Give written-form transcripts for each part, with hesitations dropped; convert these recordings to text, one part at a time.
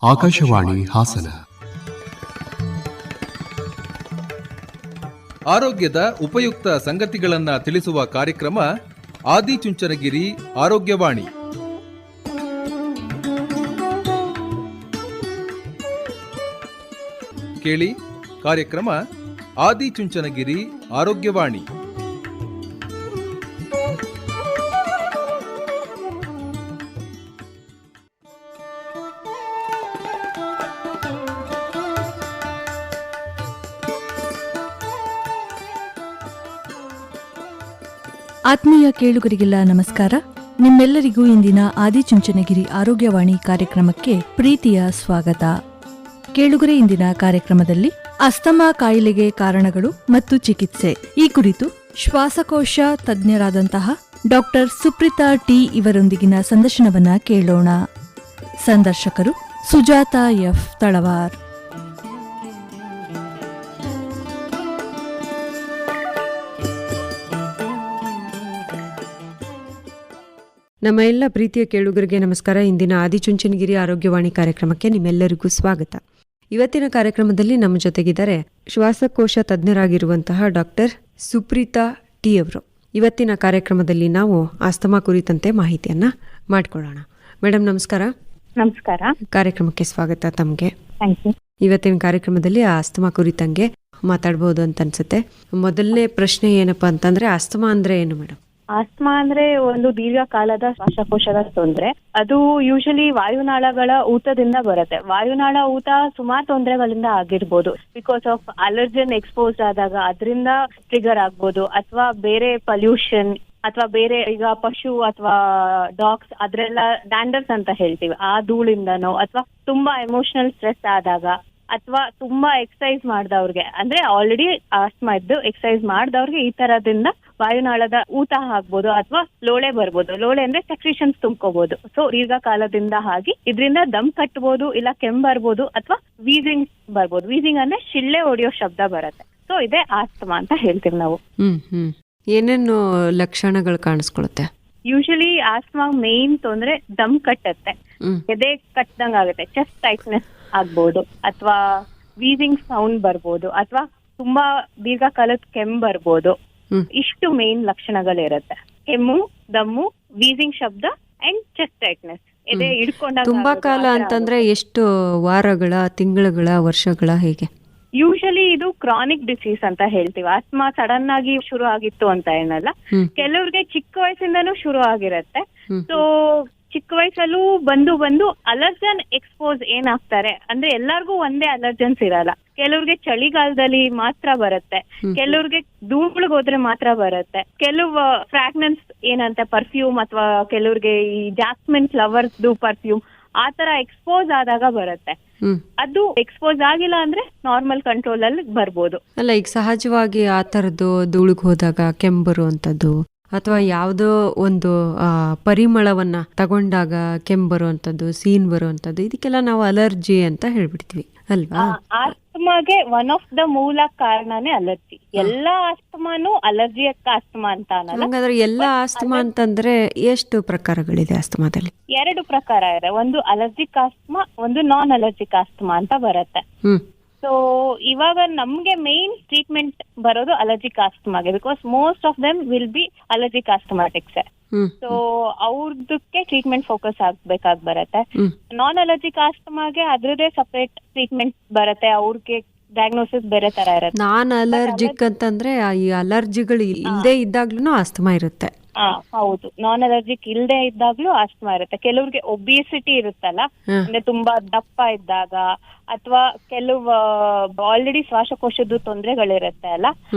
ಆಕಾಶವಾಣಿ ಹಾಸನ. ಆರೋಗ್ಯದ ಉಪಯುಕ್ತ ಸಂಗತಿಗಳನ್ನು ತಿಳಿಸುವ ಕಾರ್ಯಕ್ರಮ ಆದಿಚುಂಚನಗಿರಿ ಆರೋಗ್ಯವಾಣಿ. ಕೇಳಿ ಕಾರ್ಯಕ್ರಮ ಆದಿಚುಂಚನಗಿರಿ ಆರೋಗ್ಯವಾಣಿ. ಆತ್ಮೀಯ ಕೇಳುಗರಿಗೆಲ್ಲ ನಮಸ್ಕಾರ. ನಿಮ್ಮೆಲ್ಲರಿಗೂ ಇಂದಿನ ಆದಿಚುಂಚನಗಿರಿ ಆರೋಗ್ಯವಾಣಿ ಕಾರ್ಯಕ್ರಮಕ್ಕೆ ಪ್ರೀತಿಯ ಸ್ವಾಗತ. ಕೇಳುಗರೆ, ಇಂದಿನ ಕಾರ್ಯಕ್ರಮದಲ್ಲಿ ಅಸ್ತಮಾ ಕಾಯಿಲೆಗೆ ಕಾರಣಗಳು ಮತ್ತು ಚಿಕಿತ್ಸೆ ಈ ಕುರಿತು ಶ್ವಾಸಕೋಶ ತಜ್ಞರಾದಂತಹ ಡಾಕ್ಟರ್ ಸುಪ್ರೀತಾ ಟಿ ಇವರೊಂದಿಗಿನ ಸಂದರ್ಶನವನ್ನ ಕೇಳೋಣ. ಸಂದರ್ಶಕರು ಸುಜಾತಾ ಎಫ್ ತಳವಾರ್. ನಮ್ಮ ಎಲ್ಲ ಪ್ರೀತಿಯ ಕೇಳುಗರಿಗೆ ನಮಸ್ಕಾರ. ಇಂದಿನ ಆದಿಚುಂಚನಗಿರಿ ಆರೋಗ್ಯವಾಣಿ ಕಾರ್ಯಕ್ರಮಕ್ಕೆ ನಿಮ್ಮೆಲ್ಲರಿಗೂ ಸ್ವಾಗತ. ಇವತ್ತಿನ ಕಾರ್ಯಕ್ರಮದಲ್ಲಿ ನಮ್ಮ ಜೊತೆಗಿದ್ದಾರೆ ಶ್ವಾಸಕೋಶ ತಜ್ಞರಾಗಿರುವಂತಹ ಡಾಕ್ಟರ್ ಸುಪ್ರೀತಾ ಟಿ ಅವರು. ಇವತ್ತಿನ ಕಾರ್ಯಕ್ರಮದಲ್ಲಿ ನಾವು ಆಸ್ತಮಾ ಕುರಿತಂತೆ ಮಾಹಿತಿಯನ್ನ ಮಾಡಿಕೊಳ್ಳೋಣ. ಮೇಡಮ್ ನಮಸ್ಕಾರ. ನಮಸ್ಕಾರ. ಕಾರ್ಯಕ್ರಮಕ್ಕೆ ಸ್ವಾಗತ ತಮಗೆ. Thank you. ಇವತ್ತಿನ ಕಾರ್ಯಕ್ರಮದಲ್ಲಿ ಆಸ್ತಮಾ ಕುರಿತಂಗೆ ಮಾತಾಡ್ಬೋದು ಅಂತ ಅನ್ಸುತ್ತೆ. ಮೊದಲನೇ ಪ್ರಶ್ನೆ ಏನಪ್ಪಾ ಅಂತಂದ್ರೆ, ಆಸ್ತಮಾ ಅಂದ್ರೆ ಏನು ಮೇಡಮ್? ಆಸ್ತಮಾ ಅಂದ್ರೆ ಒಂದು ದೀರ್ಘಕಾಲದ ಶ್ವಾಸಕೋಶದ ತೊಂದರೆ. ಅದು ಯೂಶಲಿ ವಾಯುನಾಳಗಳ ಊತದಿಂದ ಬರುತ್ತೆ. ವಾಯುನಾಳ ಊತ ಸುಮಾರು ತೊಂದರೆಗಳಿಂದ ಆಗಿರ್ಬೋದು. ಬಿಕಾಸ್ ಆಫ್ ಅಲರ್ಜನ್ ಎಕ್ಸ್ಪೋಸ್ ಆದಾಗ ಅದರಿಂದ ಟ್ರಿಗರ್ ಆಗ್ಬೋದು, ಅಥವಾ ಬೇರೆ ಪೊಲ್ಯೂಷನ್, ಅಥವಾ ಬೇರೆ ಈಗ ಪಶು ಅಥವಾ ಡಾಗ್ಸ್ ಅದ್ರೆಲ್ಲ ಡ್ಯಾಂಡರ್ಸ್ ಅಂತ ಹೇಳ್ತೀವಿ, ಆ ಧೂಳಿಂದನೋ, ಅಥವಾ ತುಂಬಾ ಎಮೋಷನಲ್ ಸ್ಟ್ರೆಸ್ ಆದಾಗ, ಅಥವಾ ತುಂಬಾ ಎಕ್ಸರ್ಸೈಸ್ ಮಾಡ್ದವ್ರಿಗೆ, ಅಂದ್ರೆ ಆಲ್ರೆಡಿ ಆಸ್ತಮಾ ಇದ್ದು ಎಕ್ಸರ್ಸೈಸ್ ಮಾಡ್ದವ್ರಿಗೆ ಈ ತರದಿಂದ ವಾಯುನಾಳದ ಊತ ಆಗ್ಬೋದು, ಅಥವಾ ಲೋಳೆ ಬರ್ಬೋದು. ಲೋಳೆ ಅಂದ್ರೆ ಸೆಕ್ರೇಷನ್ಸ್ ತುಂಬ್ಕೋಬಹುದು. ಸೊ ದೀರ್ಘಕಾಲದಿಂದ ಆಗಿ ಇದರಿಂದ ದಮ್ ಕಟ್ಬೋದು, ಇಲ್ಲ ಕೆಮ್ಮು ಬರ್ಬೋದು, ಅಥವಾ ವೀಸಿಂಗ್ ಬರ್ಬೋದು. ವೀಸಿಂಗ್ ಅಂದ್ರೆ ಶಿಳ್ಳೆ ಹೊಡೆಯೋ ಶಬ್ದ ಬರುತ್ತೆ. ಸೊ ಇದೇ ಆಸ್ತಮಾ ಅಂತ ಹೇಳ್ತೀವಿ ನಾವು. ಏನೇನು ಲಕ್ಷಣಗಳು ಕಾಣಿಸ್ಕೊಳುತ್ತೆ? ಯೂಶಲಿ ಆಸ್ತಮಾ ಮೇನ್ ತೊಂದ್ರೆ ದಮ್ ಕಟ್ಟತ್ತೆ, ಎದೆ ಕಟ್ಟದಂಗ ಆಗುತ್ತೆ, ಚೆಸ್ಟ್ ಟೈಟ್ನೆಸ್ ಆಗ್ಬೋದು, ಅಥವಾ ವೀಸಿಂಗ್ ಸೌಂಡ್ ಬರ್ಬೋದು, ಅಥವಾ ತುಂಬಾ ದೀರ್ಘಕಾಲದ ಕೆಮ್ಮು ಬರ್ಬೋದು. ಇಷ್ಟು ಮೇನ್ ಲಕ್ಷಣಗಳಿರುತ್ತೆ: ಕೆಮ್ಮು, ದಮ್ಮು, ವೀಸಿಂಗ್ ಶಬ್ದ ಅಂಡ್ ಚೆಸ್ಟ್ ಟೈಟ್ನೆಸ್. ಎದೆ ಹಿಡ್ಕೊಂಡಾಗ. ತುಂಬಾ ಕಾಲ ಅಂತಂದ್ರೆ ಎಷ್ಟು ವಾರಗಳ, ತಿಂಗಳುಗಳ, ವರ್ಷಗಳ, ಹೇಗೆ? ಯೂಶಲಿ ಇದು ಕ್ರಾನಿಕ್ ಡಿಸೀಸ್ ಅಂತ ಹೇಳ್ತೀವಿ. ಆಸ್ತಮಾ ಸಡನ್ ಆಗಿ ಶುರು ಆಗಿತ್ತು ಅಂತ ಏನಲ್ಲ, ಕೆಲವ್ರಿಗೆ ಚಿಕ್ಕ ವಯಸ್ಸಿಂದನೂ ಶುರು ಆಗಿರತ್ತೆ. ಸೊ ಚಿಕ್ಕ ವಯಸ್ಸಲ್ಲೂ ಬಂದು ಅಲರ್ಜನ್ ಎಕ್ಸ್ಪೋಸ್ ಏನಾಗ್ತಾರೆ ಅಂದ್ರೆ, ಎಲ್ಲರಿಗೂ ಒಂದೇ ಅಲರ್ಜನ್ಸ್ ಇರಲ್ಲ. ಕೆಲವ್ರಿಗೆ ಚಳಿಗಾಲದಲ್ಲಿ ಮಾತ್ರ ಬರುತ್ತೆ, ಕೆಲವ್ರಿಗೆ ಧೂಳಿಗೆ ಹೋದ್ರೆ ಮಾತ್ರ ಬರುತ್ತೆ, ಕೆಲವು ಫ್ರಾಗ್ನೆನ್ಸ್ ಏನಂತ ಪರ್ಫ್ಯೂಮ್, ಅಥವಾ ಕೆಲವ್ರಿಗೆ ಈ ಜಾಸ್ಮಿನ್ ಫ್ಲವರ್ಸ್ ಪರ್ಫ್ಯೂಮ್ ಆ ತರ ಎಕ್ಸ್ಪೋಸ್ ಆದಾಗ ಬರುತ್ತೆ. ಅದು ಎಕ್ಸ್ಪೋಸ್ ಆಗಿಲ್ಲ ಅಂದ್ರೆ ನಾರ್ಮಲ್ ಕಂಟ್ರೋಲ್ ಅಲ್ಲಿ ಬರ್ಬೋದು. ಅಲ್ಲ, ಈಗ ಸಹಜವಾಗಿ ಆ ತರದ್ದು ಧೂಳಿಗೆ ಹೋದಾಗ ಕೆಮ್ಮು ಬರುವಂತದ್ದು, ಅಥವಾ ಯಾವುದೋ ಒಂದು ಪರಿಮಳವನ್ನ ತಗೊಂಡಾಗ ಕೆಮ್ಮು ಬರುವಂತದ್ದು, ಸೀನ್ ಬರುವಂತದ್ದು, ಇದಕ್ಕೆಲ್ಲ ನಾವು ಅಲರ್ಜಿ ಅಂತ ಹೇಳ್ಬಿಡ್ತೀವಿ ಅಲ್ವಾ? ಆಸ್ತಮಾಗೆ ಒನ್ ಆಫ್ ದ ಮೂಲ ಕಾರಣನೇ ಅಲರ್ಜಿ. ಎಲ್ಲಾ ಆಸ್ತಮಾನು ಅಲರ್ಜಿಯಕ್ಕ ಆಸ್ತಮಾ ಅಂತ ಅನ್ನಲ್ಲ. ಹಾಗಾದ್ರೆ ಎಲ್ಲಾ ಆಸ್ತಮಾ ಅಂತಂದ್ರೆ ಎಷ್ಟು ಪ್ರಕಾರಗಳಿದೆ ಆಸ್ತಮಾದಲ್ಲಿ? 2 ಪ್ರಕಾರ ಇದೆ. ಒಂದು ಅಲರ್ಜಿಕ್ ಆಸ್ತಮಾ, ಒಂದು ನಾನ್ ಅಲರ್ಜಿಕ್ ಆಸ್ತಮಾ ಅಂತ ಬರುತ್ತೆ. ಸೊ ಇವಾಗ ನಮ್ಗೆ ಮೇನ್ ಟ್ರೀಟ್ಮೆಂಟ್ ಬರೋದು ಅಲರ್ಜಿಕ್ ಆಸ್ತಮಾಗೆ, because most of them will be allergic asthmatics. So ಅವ್ರದಕ್ಕೆ ಟ್ರೀಟ್ಮೆಂಟ್ ಫೋಕಸ್ ಆಗ್ಬೇಕಾಗಿ ಬರುತ್ತೆ. ನಾನ್ ಅಲರ್ಜಿಕ್ ಆಸ್ತಮಾಗೆ ಅದ್ರದ್ದೇ ಸಪರೇಟ್ ಟ್ರೀಟ್ಮೆಂಟ್ ಬರುತ್ತೆ. ಅವ್ರಿಗೆ ಡಯಾಗ್ನೋಸಿಸ್ ಬೇರೆ ತರ ಇರುತ್ತೆ. ನಾನ್ ಅಲರ್ಜಿಕ್ ಅಂತಂದ್ರೆ ಈ ಅಲರ್ಜಿಗಳು ಇಲ್ಲದೆ ಇದ್ದಾಗ್ಲೂ ಆಸ್ತಮಾ ಇರುತ್ತೆ. ಹೌದು, ನಾನ್ ಅಲರ್ಜಿಕ್ ಇಲ್ದೇ ಇದ್ದಾಗ್ಲೂ ಆಸ್ತಮಾ ಇರುತ್ತೆ. ಕೆಲವ್ರಿಗೆ ಒಬಿಸಿಟಿ ಇರುತ್ತಲ್ಲ, ಅಂದ್ರೆ ತುಂಬಾ ದಪ್ಪ ಇದ್ದಾಗ, ಅಥವಾ ಕೆಲವು ಆಲ್ರೆಡಿ ಶ್ವಾಸಕೋಶದ ತೊಂದರೆಗಳಿರುತ್ತೆ ಅಲ್ಲ,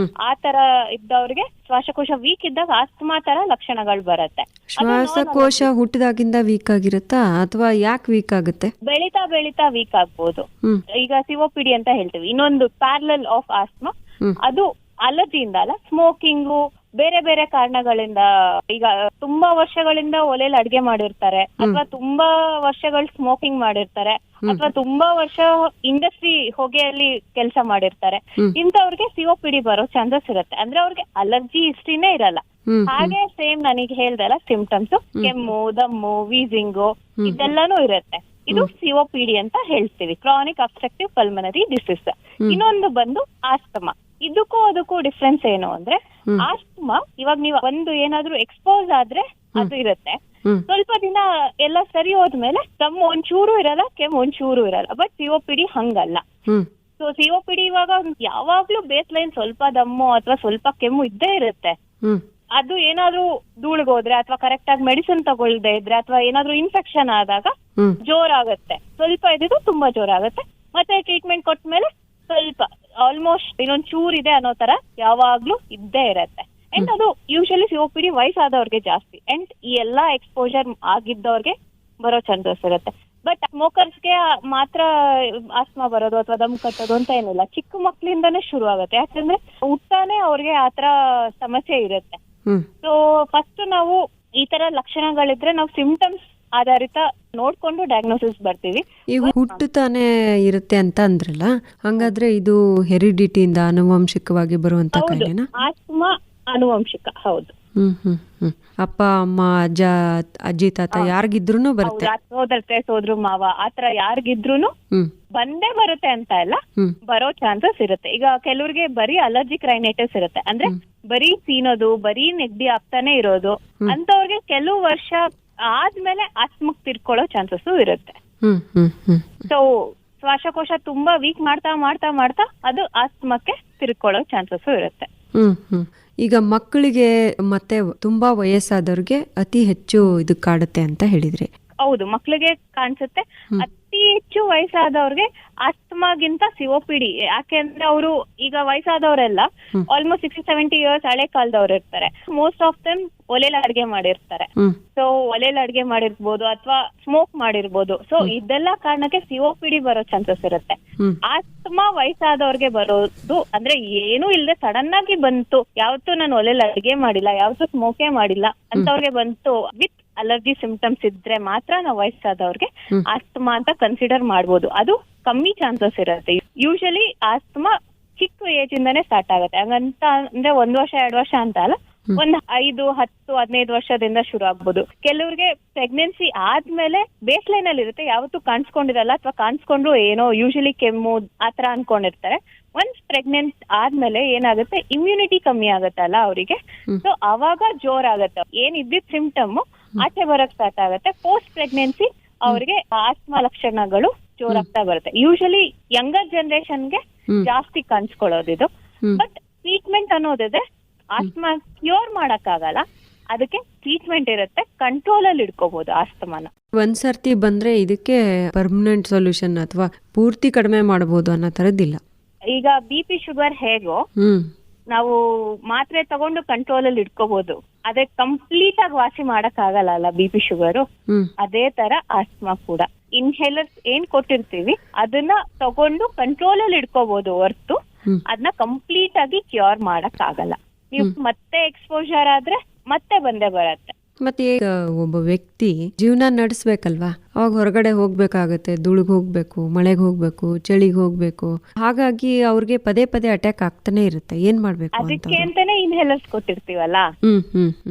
ಆ ತರ ಇದ್ದವ್ರಿಗೆ ಶ್ವಾಸಕೋಶ ವೀಕ್ ಇದ್ದಾಗ ಆಸ್ತಮಾ ತರ ಲಕ್ಷಣಗಳು ಬರುತ್ತೆ. ಶ್ವಾಸಕೋಶ ಹುಟ್ಟಿದಾಗಿಂದ ವೀಕ್ ಆಗಿರುತ್ತಾ, ಅಥವಾ ಯಾಕೆ ವೀಕ್ ಆಗುತ್ತೆ? ಬೆಳಿತಾ ವೀಕ್ ಆಗ್ಬೋದು. ಈಗ ಸಿಒಪಿಡಿ ಅಂತ ಹೇಳ್ತೀವಿ, ಇನ್ನೊಂದು ಪ್ಯಾರಲಲ್ ಆಫ್ ಆಸ್ತಮಾ. ಅದು ಅಲರ್ಜಿಯಿಂದ ಅಲ್ಲ, ಸ್ಮೋಕಿಂಗು, ಬೇರೆ ಬೇರೆ ಕಾರಣಗಳಿಂದ. ಈಗ ತುಂಬಾ ವರ್ಷಗಳಿಂದ ಒಲೆಯಲ್ಲಿ ಅಡ್ಗೆ ಮಾಡಿರ್ತಾರೆ, ಅಥವಾ ತುಂಬಾ ವರ್ಷಗಳು ಸ್ಮೋಕಿಂಗ್ ಮಾಡಿರ್ತಾರೆ, ಅಥವಾ ತುಂಬಾ ವರ್ಷ ಇಂಡಸ್ಟ್ರಿ ಹೊಗೆಯಲ್ಲಿ ಕೆಲಸ ಮಾಡಿರ್ತಾರೆ. ಇಂಥವ್ರಿಗೆ ಸಿಒಪಿಡಿ ಬರೋ ಚಾನ್ಸಸ್ ಇರುತ್ತೆ. ಅಂದ್ರೆ ಅವ್ರಿಗೆ ಅಲರ್ಜಿ ಹಿಸ್ಟ್ರಿನೇ ಇರಲ್ಲ. ಹಾಗೆ ಸೇಮ್ ನನಗೆ ಹೇಳ್ದಲ್ಲ ಸಿಂಪ್ಟಮ್ಸ್, ಕೆಮ್ಮು, ದಮ್ಮು, ವೀಸಿಂಗು ಇದೆಲ್ಲಾನು ಇರುತ್ತೆ. ಇದು COPD ಅಂತ ಹೇಳ್ತೀವಿ, ಕ್ರಾನಿಕ್ ಅಬ್ಸ್ಟ್ರಕ್ಟಿವ್ ಪಲ್ಮನರಿ ಡಿಸೀಸ್. ಇನ್ನೊಂದು ಬಂದು ಆಸ್ತಮಾ. ಇದಕ್ಕೂ ಅದಕ್ಕೂ ಡಿಫ್ರೆನ್ಸ್ ಏನು ಅಂದ್ರೆ, ಆಸ್ತಮಾ ಇವಾಗ ನೀವು ಒಂದು ಏನಾದ್ರೂ ಎಕ್ಸ್ಪೋಸ್ ಆದ್ರೆ ಅದು ಇರುತ್ತೆ, ಸ್ವಲ್ಪ ದಿನ ಎಲ್ಲ ಸರಿ ಹೋದ್ಮೇಲೆ ಕೆಮ್ಮು ಒಂಚೂರು ಇರಲ್ಲ, ಕೆಮ್ಮು ಒಂಚೂರು ಇರಲ್ಲ. ಬಟ್ COPD ಹಂಗಲ್ಲ. ಸೊ COPD ಇವಾಗ ಯಾವಾಗ್ಲೂ ಬೇಸ್ ಲೈನ್ ಸ್ವಲ್ಪ ದಮ್ಮು ಅಥವಾ ಸ್ವಲ್ಪ ಕೆಮ್ಮು ಇದ್ದೇ ಇರುತ್ತೆ. ಅದು ಏನಾದ್ರೂ ಧೂಳಿಗೋದ್ರೆ ಅಥವಾ ಕರೆಕ್ಟ್ ಆಗಿ ಮೆಡಿಸಿನ್ ತಗೊಳ್ದೆ ಇದ್ರೆ ಅಥವಾ ಏನಾದ್ರೂ ಇನ್ಫೆಕ್ಷನ್ ಆದಾಗ ಜೋರಾಗತ್ತೆ, ಸ್ವಲ್ಪ ಇದ್ದಿದ್ದು ತುಂಬಾ ಜೋರಾಗತ್ತೆ. ಮತ್ತೆ ಟ್ರೀಟ್ಮೆಂಟ್ ಕೊಟ್ಮೇಲೆ ಸ್ವಲ್ಪ ಆಲ್ಮೋಸ್ಟ್ ಇನ್ನೊಂದ್ ಚೂರ್ ಇದೆ ಅನ್ನೋ ತರ ಯಾವಾಗ್ಲೂ ಇದ್ದೇ ಇರತ್ತೆ. ಅಂಡ್ ಅದು ಯೂಶಲಿ COPD ವಯಸ್ಸಾದವ್ರಿಗೆ ಜಾಸ್ತಿ, ಅಂಡ್ ಈ ಎಲ್ಲಾ ಎಕ್ಸ್ಪೋಜರ್ ಆಗಿದ್ದವ್ರಿಗೆ ಬರೋ ಚಾನ್ಸಸ್ ಇರುತ್ತೆ. ಬಟ್ ಸ್ಮೋಕರ್ಸ್ಗೆ ಮಾತ್ರ ಆಸ್ತಮಾ ಬರೋದು ಅಥವಾ ದಮ್ ಕಟ್ಟೋದು ಅಂತ ಏನಿಲ್ಲ, ಚಿಕ್ಕ ಮಕ್ಳಿಂದಾನೇ ಶುರು ಆಗುತ್ತೆ. ಯಾಕಂದ್ರೆ ಹುಟ್ಟಾನೆ ಅವ್ರಿಗೆ ಆತರ ಸಮಸ್ಯೆ ಇರುತ್ತೆ. ಸೊ ಫಸ್ಟ್ ನಾವು ಈ ತರ ಲಕ್ಷಣಗಳಿದ್ರೆ ನಾವು ಸಿಂಪ್ಟಮ್ಸ್ ಆಧಾರಿತ ನೋಡ್ಕೊಂಡು ಡಯಾಗ್ನೋಸಿಸ್ ಬರ್ತೀವಿ. ಈಗ ಹುಟ್ಟುತ್ತಾನೆ ಇರುತ್ತೆ ಅಂತ ಅಂದ್ರಲ್ಲ, ಹಂಗಾದ್ರೆ ಇದು ಹೆರಿಡಿಟಿಯಿಂದ ಆನುವಂಶಿಕವಾಗಿ ಬರುವಂತ ಕಾಯಿಲೆನಾ? ಆಸ್ತಮಾ ಆನುವಂಶಿಕ, ಹೌದು. ಅಪ್ಪ ಅಮ್ಮ ಅಜ್ಜ ಅಜ್ಜಿ ತಾತ ಯಾರಿಗಿದ್ರು ಬರುತ್ತೆ, ಸೋದ್ರ ಮಾವ ಆತರ ಯಾರಿಗಿದ್ರು ಬಂದೇ ಬರುತ್ತೆ ಅಂತ ಎಲ್ಲ ಬರೋ ಚಾನ್ಸಸ್ ಇರುತ್ತೆ. ಈಗ ಕೆಲವ್ರಿಗೆ ಬರೀ ಅಲರ್ಜಿಕ್ ರೈನೈಟಿಸ್ ಇರುತ್ತೆ, ಅಂದ್ರೆ ಬರೀ ಸೀನೋದು, ಬರೀ ನೆಗಡಿ ಆಗ್ತಾನೆ ಇರೋದು, ಅಂತವ್ರಿಗೆ ಕೆಲವು ವರ್ಷ ಆದ್ಮೇಲೆ ಆಸ್ತಮಕ್ ತಿರ್ಕೊಳ್ಳೋ ಚಾನ್ಸಸ್ ಇರುತ್ತೆ. ಸೊ ಶ್ವಾಸಕೋಶ ತುಂಬಾ ವೀಕ್ ಮಾಡ್ತಾ ಮಾಡ್ತಾ ಮಾಡ್ತಾ ಅದು ಆಸ್ತಮಕ್ಕೆ ತಿರ್ಕೊಳ್ಳೋ ಚಾನ್ಸಸ್ ಇರುತ್ತೆ. ಈಗ ಮಕ್ಕಳಿಗೆ ಮತ್ತೆ ತುಂಬಾ ವಯಸ್ಸಾದವ್ರಿಗೆ ಅತಿ ಹೆಚ್ಚು ಇದು ಕಾಡುತ್ತೆ ಅಂತ ಹೇಳಿದ್ರಿ. ಹೌದು, ಮಕ್ಳಿಗೆ ಕಾಣಿಸುತ್ತೆ. ಅತಿ ಹೆಚ್ಚು ವಯಸ್ಸಾದವ್ರಿಗೆ ಆಸ್ತಮಾಗಿಂತ COPD. ಯಾಕೆಂದ್ರೆ ಅವರು ಈಗ ವಯಸ್ಸಾದವರೆಲ್ಲ ಆಲ್ಮೋಸ್ಟ್ 60-70 ಇಯರ್ಸ್ ಹಳೆ ಕಾಲದವ್ರು ಇರ್ತಾರೆ. ಮೋಸ್ಟ್ ಆಫ್ ದೆಮ್ ಒಲೆಯಲ್ಲಿ ಅಡ್ಗೆ ಮಾಡಿರ್ತಾರೆ. ಸೊ ಒಲೆಯಲ್ಲಿ ಅಡ್ಗೆ ಮಾಡಿರ್ಬೋದು ಅಥವಾ ಸ್ಮೋಕ್ ಮಾಡಿರ್ಬೋದು. ಸೊ ಇದೆಲ್ಲ ಕಾರಣಕ್ಕೆ COPD ಬರೋ ಚಾನ್ಸಸ್ ಇರುತ್ತೆ. ಆಸ್ತಮಾ ವಯಸ್ಸಾದವ್ರಿಗೆ ಬರೋದು ಅಂದ್ರೆ ಏನೂ ಇಲ್ಲದೆ ಸಡನ್ ಆಗಿ ಬಂತು, ಯಾವತ್ತೂ ನಾನು ಒಲೆಯಲ್ಲಿ ಅಡ್ಗೆ ಮಾಡಿಲ್ಲ, ಯಾವತ್ತೂ ಸ್ಮೋಕೇ ಮಾಡಿಲ್ಲ ಅಂತವ್ರಿಗೆ ಬಂತು ವಿತ್ ಅಲರ್ಜಿ ಸಿಂಪ್ಟಮ್ಸ್ ಇದ್ರೆ ಮಾತ್ರ ನಾವು ವಯಸ್ಸಾದವ್ರಿಗೆ ಆಸ್ತಮಾ ಅಂತ ಕನ್ಸಿಡರ್ ಮಾಡ್ಬೋದು. ಅದು ಕಮ್ಮಿ ಚಾನ್ಸಸ್ ಇರುತ್ತೆ. ಯೂಶಲಿ ಆಸ್ತಮಾ ಚಿಕ್ಕ ಏಜ್ ಇಂದಾನೆ ಸ್ಟಾರ್ಟ್ ಆಗುತ್ತೆ. ಹಂಗಂತ ಅಂದ್ರೆ 1 ವರ್ಷ 2 ವರ್ಷ ಅಂತ ಅಲ್ಲ, ಒಂದ್ 5, 10, 15 ವರ್ಷದಿಂದ ಶುರು ಆಗ್ಬೋದು. ಕೆಲವ್ರಿಗೆ ಪ್ರೆಗ್ನೆನ್ಸಿ ಆದ್ಮೇಲೆ ಬೇಸ್ ಲೈನ್ ಅಲ್ಲಿ ಇರುತ್ತೆ, ಯಾವತ್ತೂ ಕಾಣಿಸ್ಕೊಂಡಿರಲ್ಲ ಅಥವಾ ಕಾಣಿಸ್ಕೊಂಡ್ರು ಏನೋ ಯೂಶಲಿ ಕೆಮ್ಮು ಆತರ ಅನ್ಕೊಂಡಿರ್ತಾರೆ. ಒನ್ಸ್ ಪ್ರೆಗ್ನೆಂಟ್ ಆದ್ಮೇಲೆ ಏನಾಗುತ್ತೆ, ಇಮ್ಯುನಿಟಿ ಕಮ್ಮಿ ಆಗತ್ತಲ್ಲ ಅವರಿಗೆ. ಸೊ ಅವಾಗ ಜೋರಾಗತ್ತೆ, ಏನ್ ಇದ್ದಿದ್ ಸಿಂಪ್ಟಮ್ ಆಚೆ ಬರಕ್ ಸ್ಟಾರ್ಟ್ ಆಗುತ್ತೆ. ಪೋಸ್ಟ್ ಪ್ರೆಗ್ನೆನ್ಸಿ ಅವರಿಗೆ ಆಸ್ತಮಾ ಲಕ್ಷಣಗಳು ಜೋರಾಗ್ತಾ ಬರುತ್ತೆ. ಯೂಶಲಿ ಯಂಗರ್ ಜನರೇಷನ್ಗೆ ಜಾಸ್ತಿ ಕಾಣಿಸ್ಕೊಳ್ಳೋದಿದು. ಬಟ್ ಟ್ರೀಟ್ಮೆಂಟ್ ಅನ್ನೋದಿದೆ, ಆಸ್ತಮಾ ಕ್ಯೂರ್ ಮಾಡಕ್ ಆಗಲ್ಲ, ಅದಕ್ಕೆ ಟ್ರೀಟ್ಮೆಂಟ್ ಇರುತ್ತೆ, ಕಂಟ್ರೋಲ್ ಅಲ್ಲಿ ಇಟ್ಕೋಬಹುದು ಆಸ್ತಮಾನ. ಒಂದ್ಸರ್ತಿ ಬಂದ್ರೆ ಇದಕ್ಕೆ ಪರ್ಮನೆಂಟ್ ಸೊಲ್ಯೂಷನ್ ಅಥವಾ ಪೂರ್ತಿ ಕಡಿಮೆ ಮಾಡಬಹುದು ಅನ್ನೋ ತರದಿಲ್ಲ. ಈಗ BP ಶುಗರ್ ಹೇಗೋ ನಾವು ಮಾತ್ರೆ ತಗೊಂಡು ಕಂಟ್ರೋಲ್ ಅಲ್ಲಿ ಇಟ್ಕೋಬಹುದು, ಅದೇ ಕಂಪ್ಲೀಟ್ ಆಗಿ ವಾಸಿ ಮಾಡಕ್ ಆಗಲ್ಲ ಅಲ್ಲ BP ಶುಗರು. ಅದೇ ತರ ಆಸ್ತಮಾ ಕೂಡ ಇನ್ಹೇಲರ್ಸ್ ಏನ್ ಕೊಟ್ಟಿರ್ತೀವಿ ಅದನ್ನ ತಗೊಂಡು ಕಂಟ್ರೋಲ್ ಅಲ್ಲಿ ಇಟ್ಕೋಬಹುದು ಹೊರ್ತು ಅದನ್ನ ಕಂಪ್ಲೀಟ್ ಆಗಿ ಕ್ಯೂರ್ ಮಾಡಕ್ ಆಗಲ್ಲ. ನೀವು ಮತ್ತೆ ಎಕ್ಸ್ಪೋಜರ್ ಆದ್ರೆ ಮತ್ತೆ ಬಂದೇ ಬರತ್ತೆ. ಮತ್ತೆ ಈಗ ಒಬ್ಬ ವ್ಯಕ್ತಿ ಜೀವನ ನಡೆಸ್ಬೇಕಲ್ವಾ, ಅವಾಗ ಹೊರಗಡೆ ಹೋಗ್ಬೇಕಾಗತ್ತೆ, ಧೂಳಿಗೆ ಹೋಗ್ಬೇಕು, ಮಳೆಗೆ ಹೋಗ್ಬೇಕು, ಚಳಿಗೆ ಹೋಗ್ಬೇಕು. ಹಾಗಾಗಿ ಅವ್ರಿಗೆ ಪದೇ ಪದೇ ಅಟ್ಯಾಕ್ ಆಗ್ತಾನೆ ಇರುತ್ತೆ. ಏನ್ ಮಾಡ್ಬೇಕು? ಅದಕ್ಕೆ ಅಂತಾನೆ ಇನ್ಹೇಲರ್ಸ್ ಕೊಟ್ಟಿರ್ತೀವಲ್ಲ,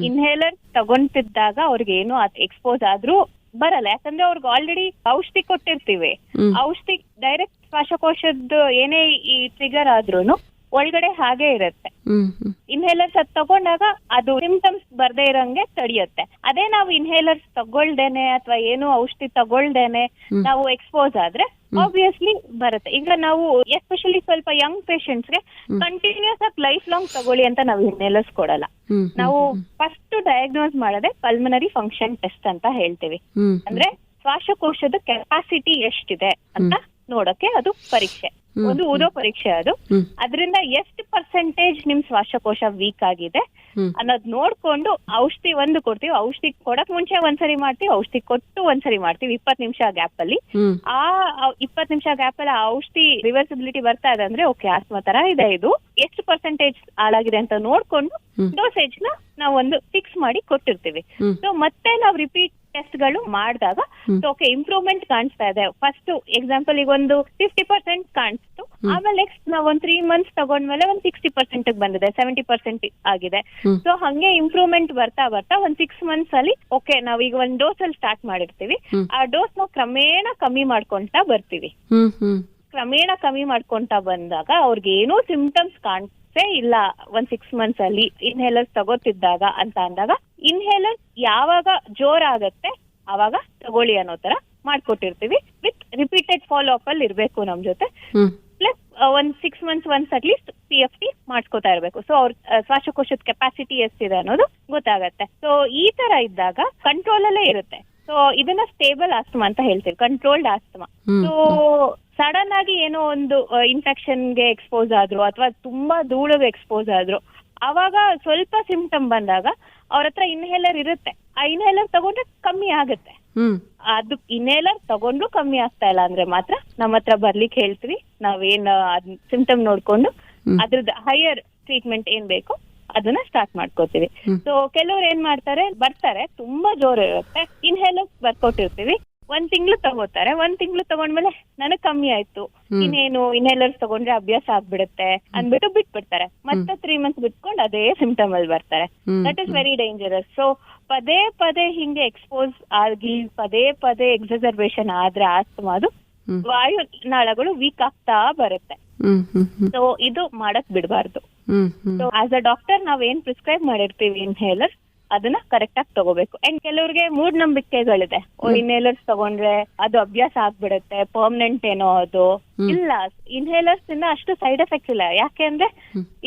ಇನ್ಹೇಲರ್ ತಗೊಂತಿದ್ದಾಗ ಅವ್ರಿಗೆ ಏನು ಎಕ್ಸ್ಪೋಸ್ ಆದ್ರೂ ಬರಲ್ಲ. ಯಾಕಂದ್ರೆ ಅವ್ರಿಗೆ ಆಲ್ರೆಡಿ ಔಷಧಿ ಕೊಟ್ಟಿರ್ತೀವಿ. ಔಷಧಿ ಡೈರೆಕ್ಟ್ ಶ್ವಾಸಕೋಶದ ಏನೇ ಈ ಟ್ರಿಗರ್ ಆದ್ರೂನು ಒಳಗಡೆ ಹಾಗೆ ಇರುತ್ತೆ. ಇನ್ಹೇಲರ್ಸ್ ಅದ್ ತಗೊಂಡಾಗ ಅದು ಸಿಂಪ್ಟಮ್ಸ್ ಬರ್ದೇ ಇರಂಗೆ ತಡಿಯುತ್ತೆ. ಅದೇ ನಾವು ಇನ್ಹೇಲರ್ಸ್ ತಗೊಳ್ದೇನೆ ಅಥವಾ ಏನು ಔಷಧಿ ತಗೊಳ್ದೇನೆ ನಾವು ಎಕ್ಸ್ಪೋಸ್ ಆದ್ರೆ ಆಬ್ವಿಯಸ್ಲಿ ಬರುತ್ತೆ. ಈಗ ನಾವು ಎಸ್ಪೆಷಲಿ ಸ್ವಲ್ಪ ಯಂಗ್ ಪೇಷಂಟ್ಸ್ಗೆ ಕಂಟಿನ್ಯೂಸ್ ಆಗಿ ಲೈಫ್ ಲಾಂಗ್ ತಗೊಳ್ಳಿ ಅಂತ ನಾವು ಇನ್ಹೇಲರ್ಸ್ ಕೊಡಲ್ಲ. ನಾವು ಫಸ್ಟ್ ಡಯಾಗ್ನೋಸ್ ಮಾಡೋದೇ ಪಲ್ಮನರಿ ಫಂಕ್ಷನ್ ಟೆಸ್ಟ್ ಅಂತ ಹೇಳ್ತೀವಿ. ಅಂದ್ರೆ ಶ್ವಾಸಕೋಶದ ಕೆಪಾಸಿಟಿ ಎಷ್ಟಿದೆ ಅಂತ ನೋಡಕ್ಕೆ ಅದು ಪರೀಕ್ಷೆ, ಒಂದು ಊದೋ ಪರೀಕ್ಷೆ ಅದು. ಅದರಿಂದ ಎಷ್ಟು ಪರ್ಸೆಂಟೇಜ್ ನಿಮ್ ಶ್ವಾಸಕೋಶ ವೀಕ್ ಆಗಿದೆ ಅನ್ನೋದ್ ನೋಡ್ಕೊಂಡು ಔಷಧಿ ಒಂದು ಕೊಡ್ತೀವಿ. ಔಷಧಿ ಕೊಡಕ್ ಮುಂಚೆ ಒಂದ್ಸರಿ ಮಾಡ್ತೀವಿ, ಔಷಧಿ ಕೊಟ್ಟು ಒಂದ್ಸರಿ ಮಾಡ್ತೀವಿ 20 ನಿಮಿಷ ಗ್ಯಾಪ್ ಅಲ್ಲಿ. ಆ 20 ನಿಮಿಷ ಗ್ಯಾಪ್ ಅಲ್ಲಿ ಆ ಔಷಧಿ ರಿವರ್ಸಿಬಿಲಿಟಿ ಬರ್ತಾ ಇದೆ ಅಂದ್ರೆ ಓಕೆ ಆಸ್ತಮಾ ತರ ಇದೆ, ಇದು ಎಷ್ಟು ಪರ್ಸೆಂಟೇಜ್ ಹಾಳಾಗಿದೆ ಅಂತ ನೋಡ್ಕೊಂಡು ಡೋಸೇಜ್ ನ ನಾವು ಒಂದು ಫಿಕ್ಸ್ ಮಾಡಿ ಕೊಟ್ಟಿರ್ತೀವಿ. ಸೊ ಮತ್ತೆ ನಾವು ರಿಪೀಟ್ ಟೆಸ್ಟ್ ಗಳು ಮಾಡಿದಾಗ ಓಕೆ ಇಂಪ್ರೂವ್ಮೆಂಟ್ ಕಾಣಿಸ್ತಾ ಇದೆ. ಫಸ್ಟ್ ಎಕ್ಸಾಂಪಲ್ ಈಗ ಒಂದು 50% ಕಾಣಿಸ್ತು, ಆಮೇಲೆ ನೆಕ್ಸ್ಟ್ ನಾವ್ ಒಂದ್ 3 months ತಗೊಂಡ್ಮೇಲೆ ಒಂದ್ 60% ಬಂದಿದೆ, 70% ಆಗಿದೆ. ಸೊ ಹಂಗೆ ಇಂಪ್ರೂವ್ಮೆಂಟ್ ಬರ್ತಾ ಬರ್ತಾ ಒಂದ್ 6 months ಅಲ್ಲಿ ಓಕೆ ನಾವ್ ಈಗ ಒಂದ್ ಡೋಸ್ ಅಲ್ಲಿ ಸ್ಟಾರ್ಟ್ ಮಾಡಿರ್ತೀವಿ, ಆ ಡೋಸ್ ನಾವು ಕ್ರಮೇಣ ಕಮ್ಮಿ ಮಾಡ್ಕೊಂತಾ ಬರ್ತೀವಿ. ಕ್ರಮೇಣ ಕಮ್ಮಿ ಮಾಡ್ಕೊಂತಾ ಬಂದಾಗ ಅವ್ರಿಗೆ ಏನೂ ಸಿಂಪ್ಟಮ್ಸ್ ಕಾಣಿಸೇ ಇಲ್ಲ ಒಂದ್ 6 months ಅಲ್ಲಿ ಇನ್ಹೇಲರ್ಸ್ ತಗೋತಿದ್ದಾಗ ಅಂತ ಅಂದಾಗ ಇನ್ಹೇಲರ್ ಯಾವಾಗ ಜೋರಾಗತ್ತೆ ಅವಾಗ ತಗೊಳ್ಳಿ ಅನ್ನೋ ತರ ಮಾಡ್ಕೊಟ್ಟಿರ್ತೀವಿ. ವಿತ್ ರಿಪೀಟೆಡ್ ಫಾಲೋ ಅಪ್ ಅಲ್ಲಿ ಇರ್ಬೇಕು ನಮ್ ಜೊತೆ. ಪ್ಲಸ್ ಒಂದ್ 6 months ಒನ್ಸ್ ಅಟ್ಲೀಸ್ಟ್ PFT ಮಾಡ್ಕೋತಾ ಇರ್ಬೇಕು. ಸೊ ಅವ್ರ ಶ್ವಾಸಕೋಶದ ಕೆಪಾಸಿಟಿ ಎಷ್ಟಿದೆ ಅನ್ನೋದು ಗೊತ್ತಾಗತ್ತೆ. ಸೊ ಈ ತರ ಇದ್ದಾಗ ಕಂಟ್ರೋಲ್ ಅಲ್ಲೇ ಇರುತ್ತೆ. ಸೊ ಇದನ್ನ ಸ್ಟೇಬಲ್ ಆಸ್ತಮಾ ಅಂತ ಹೇಳ್ತೀವಿ, ಕಂಟ್ರೋಲ್ಡ್ ಆಸ್ತಮಾ. ಸೊ ಸಡನ್ ಆಗಿ ಏನೋ ಒಂದು ಇನ್ಫೆಕ್ಷನ್ಗೆ ಎಕ್ಸ್ಪೋಸ್ ಆದ್ರು ಅಥವಾ ತುಂಬಾ ಧೂಳಿಗೆ ಎಕ್ಸ್ಪೋಸ್ ಆದ್ರು ಅವಾಗ ಸ್ವಲ್ಪ ಸಿಂಪ್ಟಮ್ ಬಂದಾಗ ಅವ್ರ ಹತ್ರ ಇನ್ಹೇಲರ್ ಇರುತ್ತೆ, ಆ ಇನ್ಹೇಲರ್ ತಗೊಂಡ್ರೆ ಕಮ್ಮಿ ಆಗುತ್ತೆ. ಅದು ಇನ್ಹೇಲರ್ ತಗೊಂಡ್ರು ಕಮ್ಮಿ ಆಗ್ತಾ ಇಲ್ಲ ಅಂದ್ರೆ ಮಾತ್ರ ನಮ್ಮ ಹತ್ರ ಬರ್ಲಿಕ್ಕೆ ಹೇಳ್ತೀವಿ. ನಾವೇನ್ ಸಿಂಪ್ಟಮ್ ನೋಡ್ಕೊಂಡು ಅದ್ರದ್ದು ಹೈಯರ್ ಟ್ರೀಟ್ಮೆಂಟ್ ಏನ್ ಬೇಕು ಅದನ್ನ ಸ್ಟಾರ್ಟ್ ಮಾಡ್ಕೋತೀವಿ. ಸೊ ಕೆಲವ್ರು ಏನ್ ಮಾಡ್ತಾರೆ, ಬರ್ತಾರೆ ತುಂಬಾ ಜೋರು ಇರುತ್ತೆ, ಇನ್ಹೇಲರ್ ಬರ್ಕೊಟ್ಟಿರ್ತೀವಿ, 1 ತಿಂಗಳು ತಗೋತಾರೆ. 1 ತಿಂಗಳು ತಗೊಂಡ್ಮೇಲೆ ನನಗ್ ಕಮ್ಮಿ ಆಯ್ತು, ಇನ್ನೇನು ಇನ್ಹೇಲರ್ಸ್ ತಗೊಂಡ್ರೆ ಅಭ್ಯಾಸ ಆಗ್ಬಿಡುತ್ತೆ ಅಂದ್ಬಿಟ್ಟು ಬಿಟ್ಬಿಡ್ತಾರೆ. ಮತ್ತೆ 3 months ಬಿಟ್ಕೊಂಡು ಅದೇ ಸಿಂಪ್ಟಮ್ ಅಲ್ಲಿ ಬರ್ತಾರೆ. That is very dangerous. So ಪದೇ ಪದೇ ಹಿಂಗೆ ಎಕ್ಸ್ಪೋಸ್ ಆಗಿ ಪದೇ ಪದೇ ಎಕ್ಸರ್ಬೇಷನ್ ಆದ್ರೆ ಆಸ್ತಮಾದು ವಾಯುನಾಳಗಳು ವೀಕ್ ಆಗ್ತಾ ಬರುತ್ತೆ. ಸೊ ಇದು ಮಾಡಕ್ ಬಿಡಬಾರ್ದು. ಸೊ ಆಸ್ ಅ ಡಾಕ್ಟರ್ ನಾವ್ ಏನ್ ಪ್ರಿಸ್ಕ್ರೈಬ್ ಮಾಡಿರ್ತೀವಿ ಇನ್ಹೇಲರ್ ಅದನ್ನ ಕರೆಕ್ಟ್ ಆಗಿ ತಗೋಬೇಕು. ಅಂಡ್ ಕೆಲವ್ರಿಗೆ ಮೂಢನಂಬಿಕೆಗಳಿದೆ, ಇನ್ಹೇಲರ್ಸ್ ತಗೊಂಡ್ರೆ ಅದು ಅಭ್ಯಾಸ ಆಗ್ಬಿಡುತ್ತೆ, ಪರ್ಮನೆಂಟ್ ಏನೋ ಅದು. ಇಲ್ಲ, ಇನ್ಹೇಲರ್ಸ್ ಇಂದ ಅಷ್ಟು ಸೈಡ್ ಎಫೆಕ್ಟ್ಸ್ ಇಲ್ಲ. ಯಾಕೆಂದ್ರೆ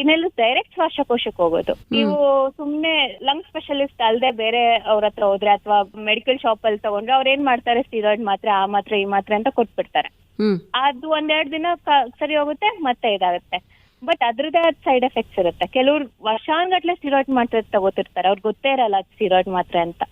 ಇನ್ಹೇಲರ್ಸ್ ಡೈರೆಕ್ಟ್ ಶ್ವಾಸಕೋಶಕ್ಕೆ ಹೋಗೋದು. ನೀವು ಸುಮ್ನೆ ಲಂಗ್ ಸ್ಪೆಷಲಿಸ್ಟ್ ಅಲ್ಲದೆ ಬೇರೆ ಅವ್ರ ಹತ್ರ ಹೋದ್ರೆ ಅಥವಾ ಮೆಡಿಕಲ್ ಶಾಪ್ ಅಲ್ಲಿ ತಗೊಂಡ್ರೆ ಅವ್ರ ಏನ್ ಮಾಡ್ತಾರೆ, ಸ್ಟೀರಾಯ್ಡ್ ಮಾತ್ರೆ, ಆ ಮಾತ್ರೆ, ಈ ಮಾತ್ರೆ ಅಂತ ಕೊಟ್ಬಿಡ್ತಾರೆ. ಅದು 1-2 ದಿನ ಸರಿ ಹೋಗುತ್ತೆ, ಮತ್ತೆ ಇದಾಗುತ್ತೆ. ಬಟ್ ಅದ್ರದ್ದೇ ಸೈಡ್ ಎಫೆಕ್ಟ್ಸ್ ಇರುತ್ತೆ. ಕೆಲವ್ರು ವರ್ಷಾನ್ಗಟ್ಲೆ ಸ್ಟೀರಾಯ್ಡ್ ಮಾತ್ರೆ ತಗೋತಿರ್ತಾರೆ, ಅವ್ರಿಗೆ ಗೊತ್ತೇ ಇರಲ್ಲ ಅದು ಸ್ಟೀರಾಯ್ಡ್ ಮಾತ್ರೆ ಅಂತ.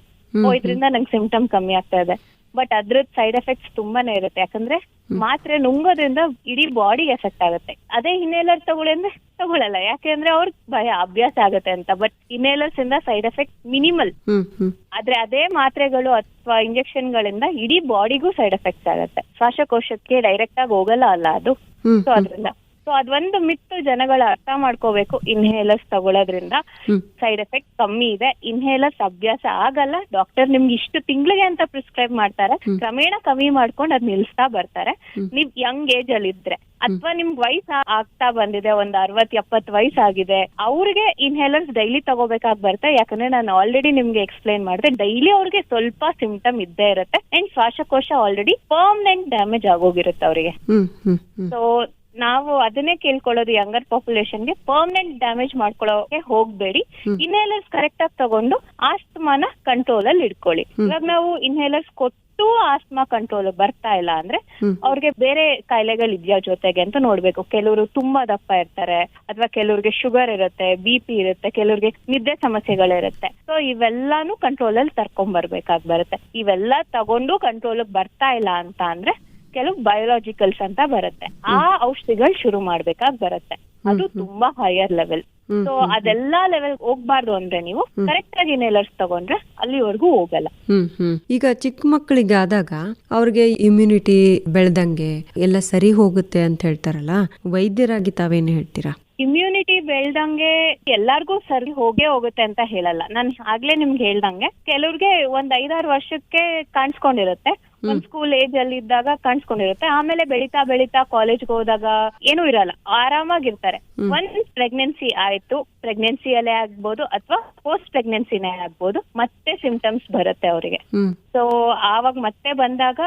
ಇದರಿಂದ ನಂಗೆ ಸಿಂಪ್ಟಮ್ ಕಮ್ಮಿ ಆಗ್ತಾ ಇದೆ. ಬಟ್ ಅದ್ರದ್ ಸೈಡ್ ಎಫೆಕ್ಟ್ಸ್ ತುಂಬಾನೇ ಇರುತ್ತೆ. ಯಾಕಂದ್ರೆ ಮಾತ್ರೆ ನುಂಗೋದ್ರಿಂದ ಇಡೀ ಬಾಡಿ ಎಫೆಕ್ಟ್ ಆಗುತ್ತೆ. ಅದೇ ಇನ್ಹೇಲರ್ ತಗೊಳ್ಳಿ ಅಂದ್ರೆ ತಗೊಳಲ್ಲ, ಯಾಕೆಂದ್ರೆ ಅವ್ರಿಗೆ ಭಯ, ಅಭ್ಯಾಸ ಆಗುತ್ತೆ ಅಂತ. ಬಟ್ ಇನ್ಹೇಲರ್ಸ್ ಇಂದ ಸೈಡ್ ಎಫೆಕ್ಟ್ ಮಿನಿಮಲ್. ಆದ್ರೆ ಅದೇ ಮಾತ್ರೆಗಳು ಅಥವಾ ಇಂಜೆಕ್ಷನ್ ಗಳಿಂದ ಇಡೀ ಬಾಡಿಗೂ ಸೈಡ್ ಎಫೆಕ್ಟ್ಸ್ ಆಗುತ್ತೆ. ಶ್ವಾಸಕೋಶಕ್ಕೆ ಡೈರೆಕ್ಟ್ ಆಗಿ ಹೋಗಲ್ಲ ಅಲ್ಲ ಅದು. ಸೊ ಅದ್ರಿಂದ ಸೊ ಅದೊಂದು ಮಿತ್ತು ಜನಗಳ ಅರ್ಥ ಮಾಡ್ಕೋಬೇಕು. ಇನ್ಹೇಲರ್ಸ್ ತಗೊಳ್ಳೋದ್ರಿಂದ ಸೈಡ್ ಎಫೆಕ್ಟ್ ಕಮ್ಮಿ ಇದೆ, ಇನ್ಹೇಲರ್ಸ್ ಅಭ್ಯಾಸ ಆಗಲ್ಲ. ಡಾಕ್ಟರ್ ನಿಮ್ಗೆ ಇಷ್ಟು ತಿಂಗಳಿಗೆ ಅಂತ ಪ್ರಿಸ್ಕ್ರೈಬ್ ಮಾಡ್ತಾರೆ, ಕ್ರಮೇಣ ಕಮ್ಮಿ ಮಾಡ್ಕೊಂಡು ಅದ್ ನಿಲ್ಸ್ತಾ ಬರ್ತಾರೆ. ನೀವ್ ಯಂಗ್ ಏಜ್ ಅಲ್ಲಿ ಇದ್ರೆ ಅಥವಾ ನಿಮ್ಗೆ ವಯಸ್ಸು ಆಗ್ತಾ ಬಂದಿದೆ, ಒಂದ್ 60-70 ವಯಸ್ಸಾಗಿದೆ, ಅವ್ರಿಗೆ ಇನ್ಹೇಲರ್ಸ್ ಡೈಲಿ ತಗೋಬೇಕಾಗಿ ಬರುತ್ತೆ. ಯಾಕಂದ್ರೆ ನಾನು ಆಲ್ರೆಡಿ ನಿಮ್ಗೆ ಎಕ್ಸ್ಪ್ಲೈನ್ ಮಾಡಿದೆ, ಡೈಲಿ ಅವ್ರಿಗೆ ಸ್ವಲ್ಪ ಸಿಂಪ್ಟಮ್ ಇದ್ದೇ ಇರುತ್ತೆ. ಅಂಡ್ ಶ್ವಾಸಕೋಶ ಆಲ್ರೆಡಿ ಪರ್ಮನೆಂಟ್ ಡ್ಯಾಮೇಜ್ ಆಗೋಗಿರುತ್ತೆ ಅವರಿಗೆ. ಸೊ ನಾವು ಅದನ್ನೇ ಕೇಳ್ಕೊಳ್ಳೋದು ಯಂಗರ್ ಪಾಪ್ಯುಲೇಷನ್ಗೆ, ಪರ್ಮನೆಂಟ್ ಡ್ಯಾಮೇಜ್ ಮಾಡ್ಕೊಳ್ಳೋಕೆ ಹೋಗ್ಬೇಡಿ. ಇನ್ಹೇಲರ್ಸ್ ಕರೆಕ್ಟ್ ಆಗಿ ತಗೊಂಡು ಆಸ್ತಮಾನ ಕಂಟ್ರೋಲ್ ಅಲ್ಲಿ ಇಟ್ಕೊಳ್ಳಿ. ಇವಾಗ ನಾವು ಇನ್ಹೇಲರ್ಸ್ ಕೊಟ್ಟು ಆಸ್ತಮಾ ಕಂಟ್ರೋಲ್ ಬರ್ತಾ ಇಲ್ಲ ಅಂದ್ರೆ ಅವ್ರಿಗೆ ಬೇರೆ ಕಾಯಿಲೆಗಳು ಇದೆಯಾ ಜೊತೆಗೆ ಅಂತ ನೋಡ್ಬೇಕು. ಕೆಲವರು ತುಂಬಾ ದಪ್ಪ ಇರ್ತಾರೆ, ಅಥವಾ ಕೆಲವ್ರಿಗೆ ಶುಗರ್ ಇರುತ್ತೆ, BP ಇರುತ್ತೆ, ಕೆಲವ್ರಿಗೆ ನಿದ್ದೆ ಸಮಸ್ಯೆಗಳಿರುತ್ತೆ. ಸೊ ಇವೆಲ್ಲಾನು ಕಂಟ್ರೋಲ್ ಅಲ್ಲಿ ತರ್ಕೊಂಡ್ ಬರ್ಬೇಕಾಗಿ ಬರುತ್ತೆ. ಇವೆಲ್ಲ ತಗೊಂಡು ಕಂಟ್ರೋಲ್ ಬರ್ತಾ ಇಲ್ಲ ಅಂತ ಅಂದ್ರೆ ಕೆಲವು ಬಯೋಲಾಜಿಕಲ್ಸ್ ಅಂತ ಬರುತ್ತೆ, ಆ ಔಷಧಿಗಳು ಶುರು ಮಾಡ್ಬೇಕಾಗಿ ಬರುತ್ತೆ. ಅದು ತುಂಬಾ ಹೈಯರ್ ಲೆವೆಲ್. ಸೊ ಅದೆಲ್ಲಾ ಲೆವೆಲ್ ಹೋಗ್ಬಾರ್ದು ಅಂದ್ರೆ ನೀವು ಕರೆಕ್ಟ್ ಆಗಿ ಇನ್ಹೇಲರ್ಸ್ ತಗೊಂಡ್ರೆ ಅಲ್ಲಿವರೆಗೂ ಹೋಗಲ್ಲ. ಈಗ ಚಿಕ್ಕ ಮಕ್ಕಳಿಗೆ ಆದಾಗ ಅವ್ರಿಗೆ ಇಮ್ಯುನಿಟಿ ಬೆಳೆದಂಗೆ ಎಲ್ಲ ಸರಿ ಹೋಗುತ್ತೆ ಅಂತ ಹೇಳ್ತಾರಲ್ಲ, ವೈದ್ಯರಾಗಿ ತಾವೇನು ಹೇಳ್ತೀರಾ? ಇಮ್ಯುನಿಟಿ ಬೆಳ್ದಂಗೆ ಎಲ್ಲಾರ್ಗೂ ಸರಿ ಹೋಗೇ ಹೋಗುತ್ತೆ ಅಂತ ಹೇಳಲ್ಲ. ನಾನ್ ಆಗ್ಲೇ ನಿಮ್ಗೆ ಹೇಳ್ದಂಗೆ ಕೆಲವ್ರಿಗೆ ಒಂದ್ 5-6 ವರ್ಷಕ್ಕೆ ಕಾಣಿಸ್ಕೊಂಡಿರುತ್ತೆ, ಒಂದ್ ಸ್ಕೂಲ್ ಏಜ್ ಅಲ್ಲಿ ಇದ್ದಾಗ ಕಾಣಿಸ್ಕೊಂಡಿರುತ್ತೆ. ಆಮೇಲೆ ಬೆಳಿತಾ ಬೆಳಿತಾ ಕಾಲೇಜ್ಗೆ ಹೋದಾಗ ಏನೂ ಇರಲ್ಲ, ಆರಾಮಾಗಿರ್ತಾರೆ. ಒಂದ್ ಪ್ರೆಗ್ನೆನ್ಸಿ ಆಯ್ತು, ಪ್ರೆಗ್ನೆನ್ಸಿಯಲ್ಲೇ ಆಗ್ಬೋದು ಅಥವಾ ಪೋಸ್ಟ್ ಪ್ರೆಗ್ನೆನ್ಸಿನೇ ಆಗ್ಬೋದು, ಮತ್ತೆ ಸಿಂಪ್ಟಮ್ಸ್ ಬರುತ್ತೆ ಅವರಿಗೆ. ಸೊ ಆವಾಗ ಮತ್ತೆ ಬಂದಾಗ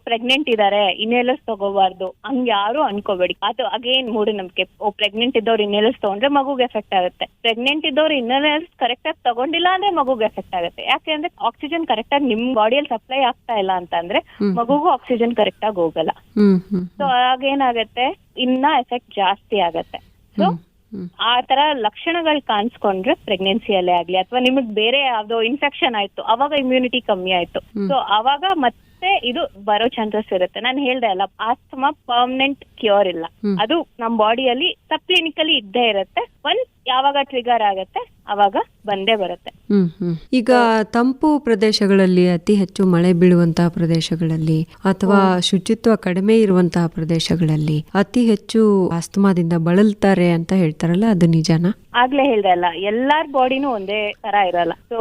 ಪ್ರೆಗ್ನೆಂಟ್ ಇದಾರೆ, ಇನ್ಹೇಲರ್ಸ್ ತಗೋಬಾರ್ದು ಹಂಗ ಯಾರು ಅನ್ಕೋಬೇಡಿ. ಅದು ಅಗೇನ್ ಮೂಢನಂಬಿಕೆ. ಪ್ರೆಗ್ನೆಂಟ್ ಇದ್ದವ್ರು ಇನ್ಹೇಲರ್ಸ್ ತಗೊಂಡ್ರೆ ಮಗುಗೆ ಎಫೆಕ್ಟ್ ಆಗುತ್ತೆ. ಪ್ರೆಗ್ನೆಂಟ್ ಇದ್ದವ್ರು ಇನ್ಹೇಲರ್ಸ್ ಕರೆಕ್ಟ್ ಆಗಿ ತಗೊಂಡಿಲ್ಲ ಅಂದ್ರೆ ಮಗುಗೆ ಎಫೆಕ್ಟ್ ಆಗುತ್ತೆ. ಯಾಕೆಂದ್ರೆ ಆಕ್ಸಿಜನ್ ಕರೆಕ್ಟ್ ಆಗಿ ನಿಮ್ ಬಾಡಿಯಲ್ಲಿ ಸಪ್ಲೈ ಆಗ್ತಾ ಇಲ್ಲ ಅಂತ ಅಂದ್ರೆ ಮಗುಗೂ ಆಕ್ಸಿಜನ್ ಕರೆಕ್ಟ್ ಆಗಿ ಹೋಗಲ್ಲ. ಸೊ ಆಗೇನಾಗತ್ತೆ, ಇನ್ನ ಎಫೆಕ್ಟ್ ಜಾಸ್ತಿ ಆಗತ್ತೆ. ಸೊ ಆ ತರ ಲಕ್ಷಣಗಳು ಕಾಣಿಸ್ಕೊಂಡ್ರೆ ಪ್ರೆಗ್ನೆನ್ಸಿಯಲ್ಲೇ ಆಗ್ಲಿ ಅಥವಾ ನಿಮಗ್ ಬೇರೆ ಯಾವ್ದೋ ಇನ್ಫೆಕ್ಷನ್ ಆಯ್ತು, ಅವಾಗ ಇಮ್ಯುನಿಟಿ ಕಮ್ಮಿ ಆಯ್ತು, ಸೊ ಅವಾಗ ಮತ್ತೆ ಇದು ಬರೋ ಚಾನ್ಸಸ್ ಇರುತ್ತೆ. ನಾನು ಹೇಳ್ದೆ ಅಲ್ಲ, ಆಸ್ತಮಾ ಪರ್ಮನೆಂಟ್ ಕ್ಯೂರ್ ಇಲ್ಲ, ಅದು ನಮ್ ಬಾಡಿಯಲ್ಲಿ ಸಬ್ ಕ್ಲಿನಿಕಲಿ ಇದ್ದೇ ಇರುತ್ತೆ. ಒಂದ್ ಯಾವಾಗ ಟ್ರಿಗರ್ ಆಗತ್ತೆ ಅವಾಗ ಬಂದೇ ಬರುತ್ತೆ. ಈಗ ತಂಪು ಪ್ರದೇಶಗಳಲ್ಲಿ, ಅತಿ ಹೆಚ್ಚು ಮಳೆ ಬೀಳುವಂತಹ ಪ್ರದೇಶಗಳಲ್ಲಿ ಅಥವಾ ಶುಚಿತ್ವ ಕಡಿಮೆ ಇರುವಂತಹ ಪ್ರದೇಶಗಳಲ್ಲಿ ಅತಿ ಹೆಚ್ಚು ಆಸ್ತಮಾದಿಂದ ಬಳಲ್ತಾರೆ ಅಂತ ಹೇಳ್ತಾರಲ್ಲ, ಅದು ನಿಜಾನಾ? ಆಗ್ಲೇ ಹೇಳ್ದೆ ಅಲ್ಲ, ಎಲ್ಲಾರ್ ಬಾಡಿನೂ ಒಂದೇ ತರ ಇರಲ್ಲ. ಸೊ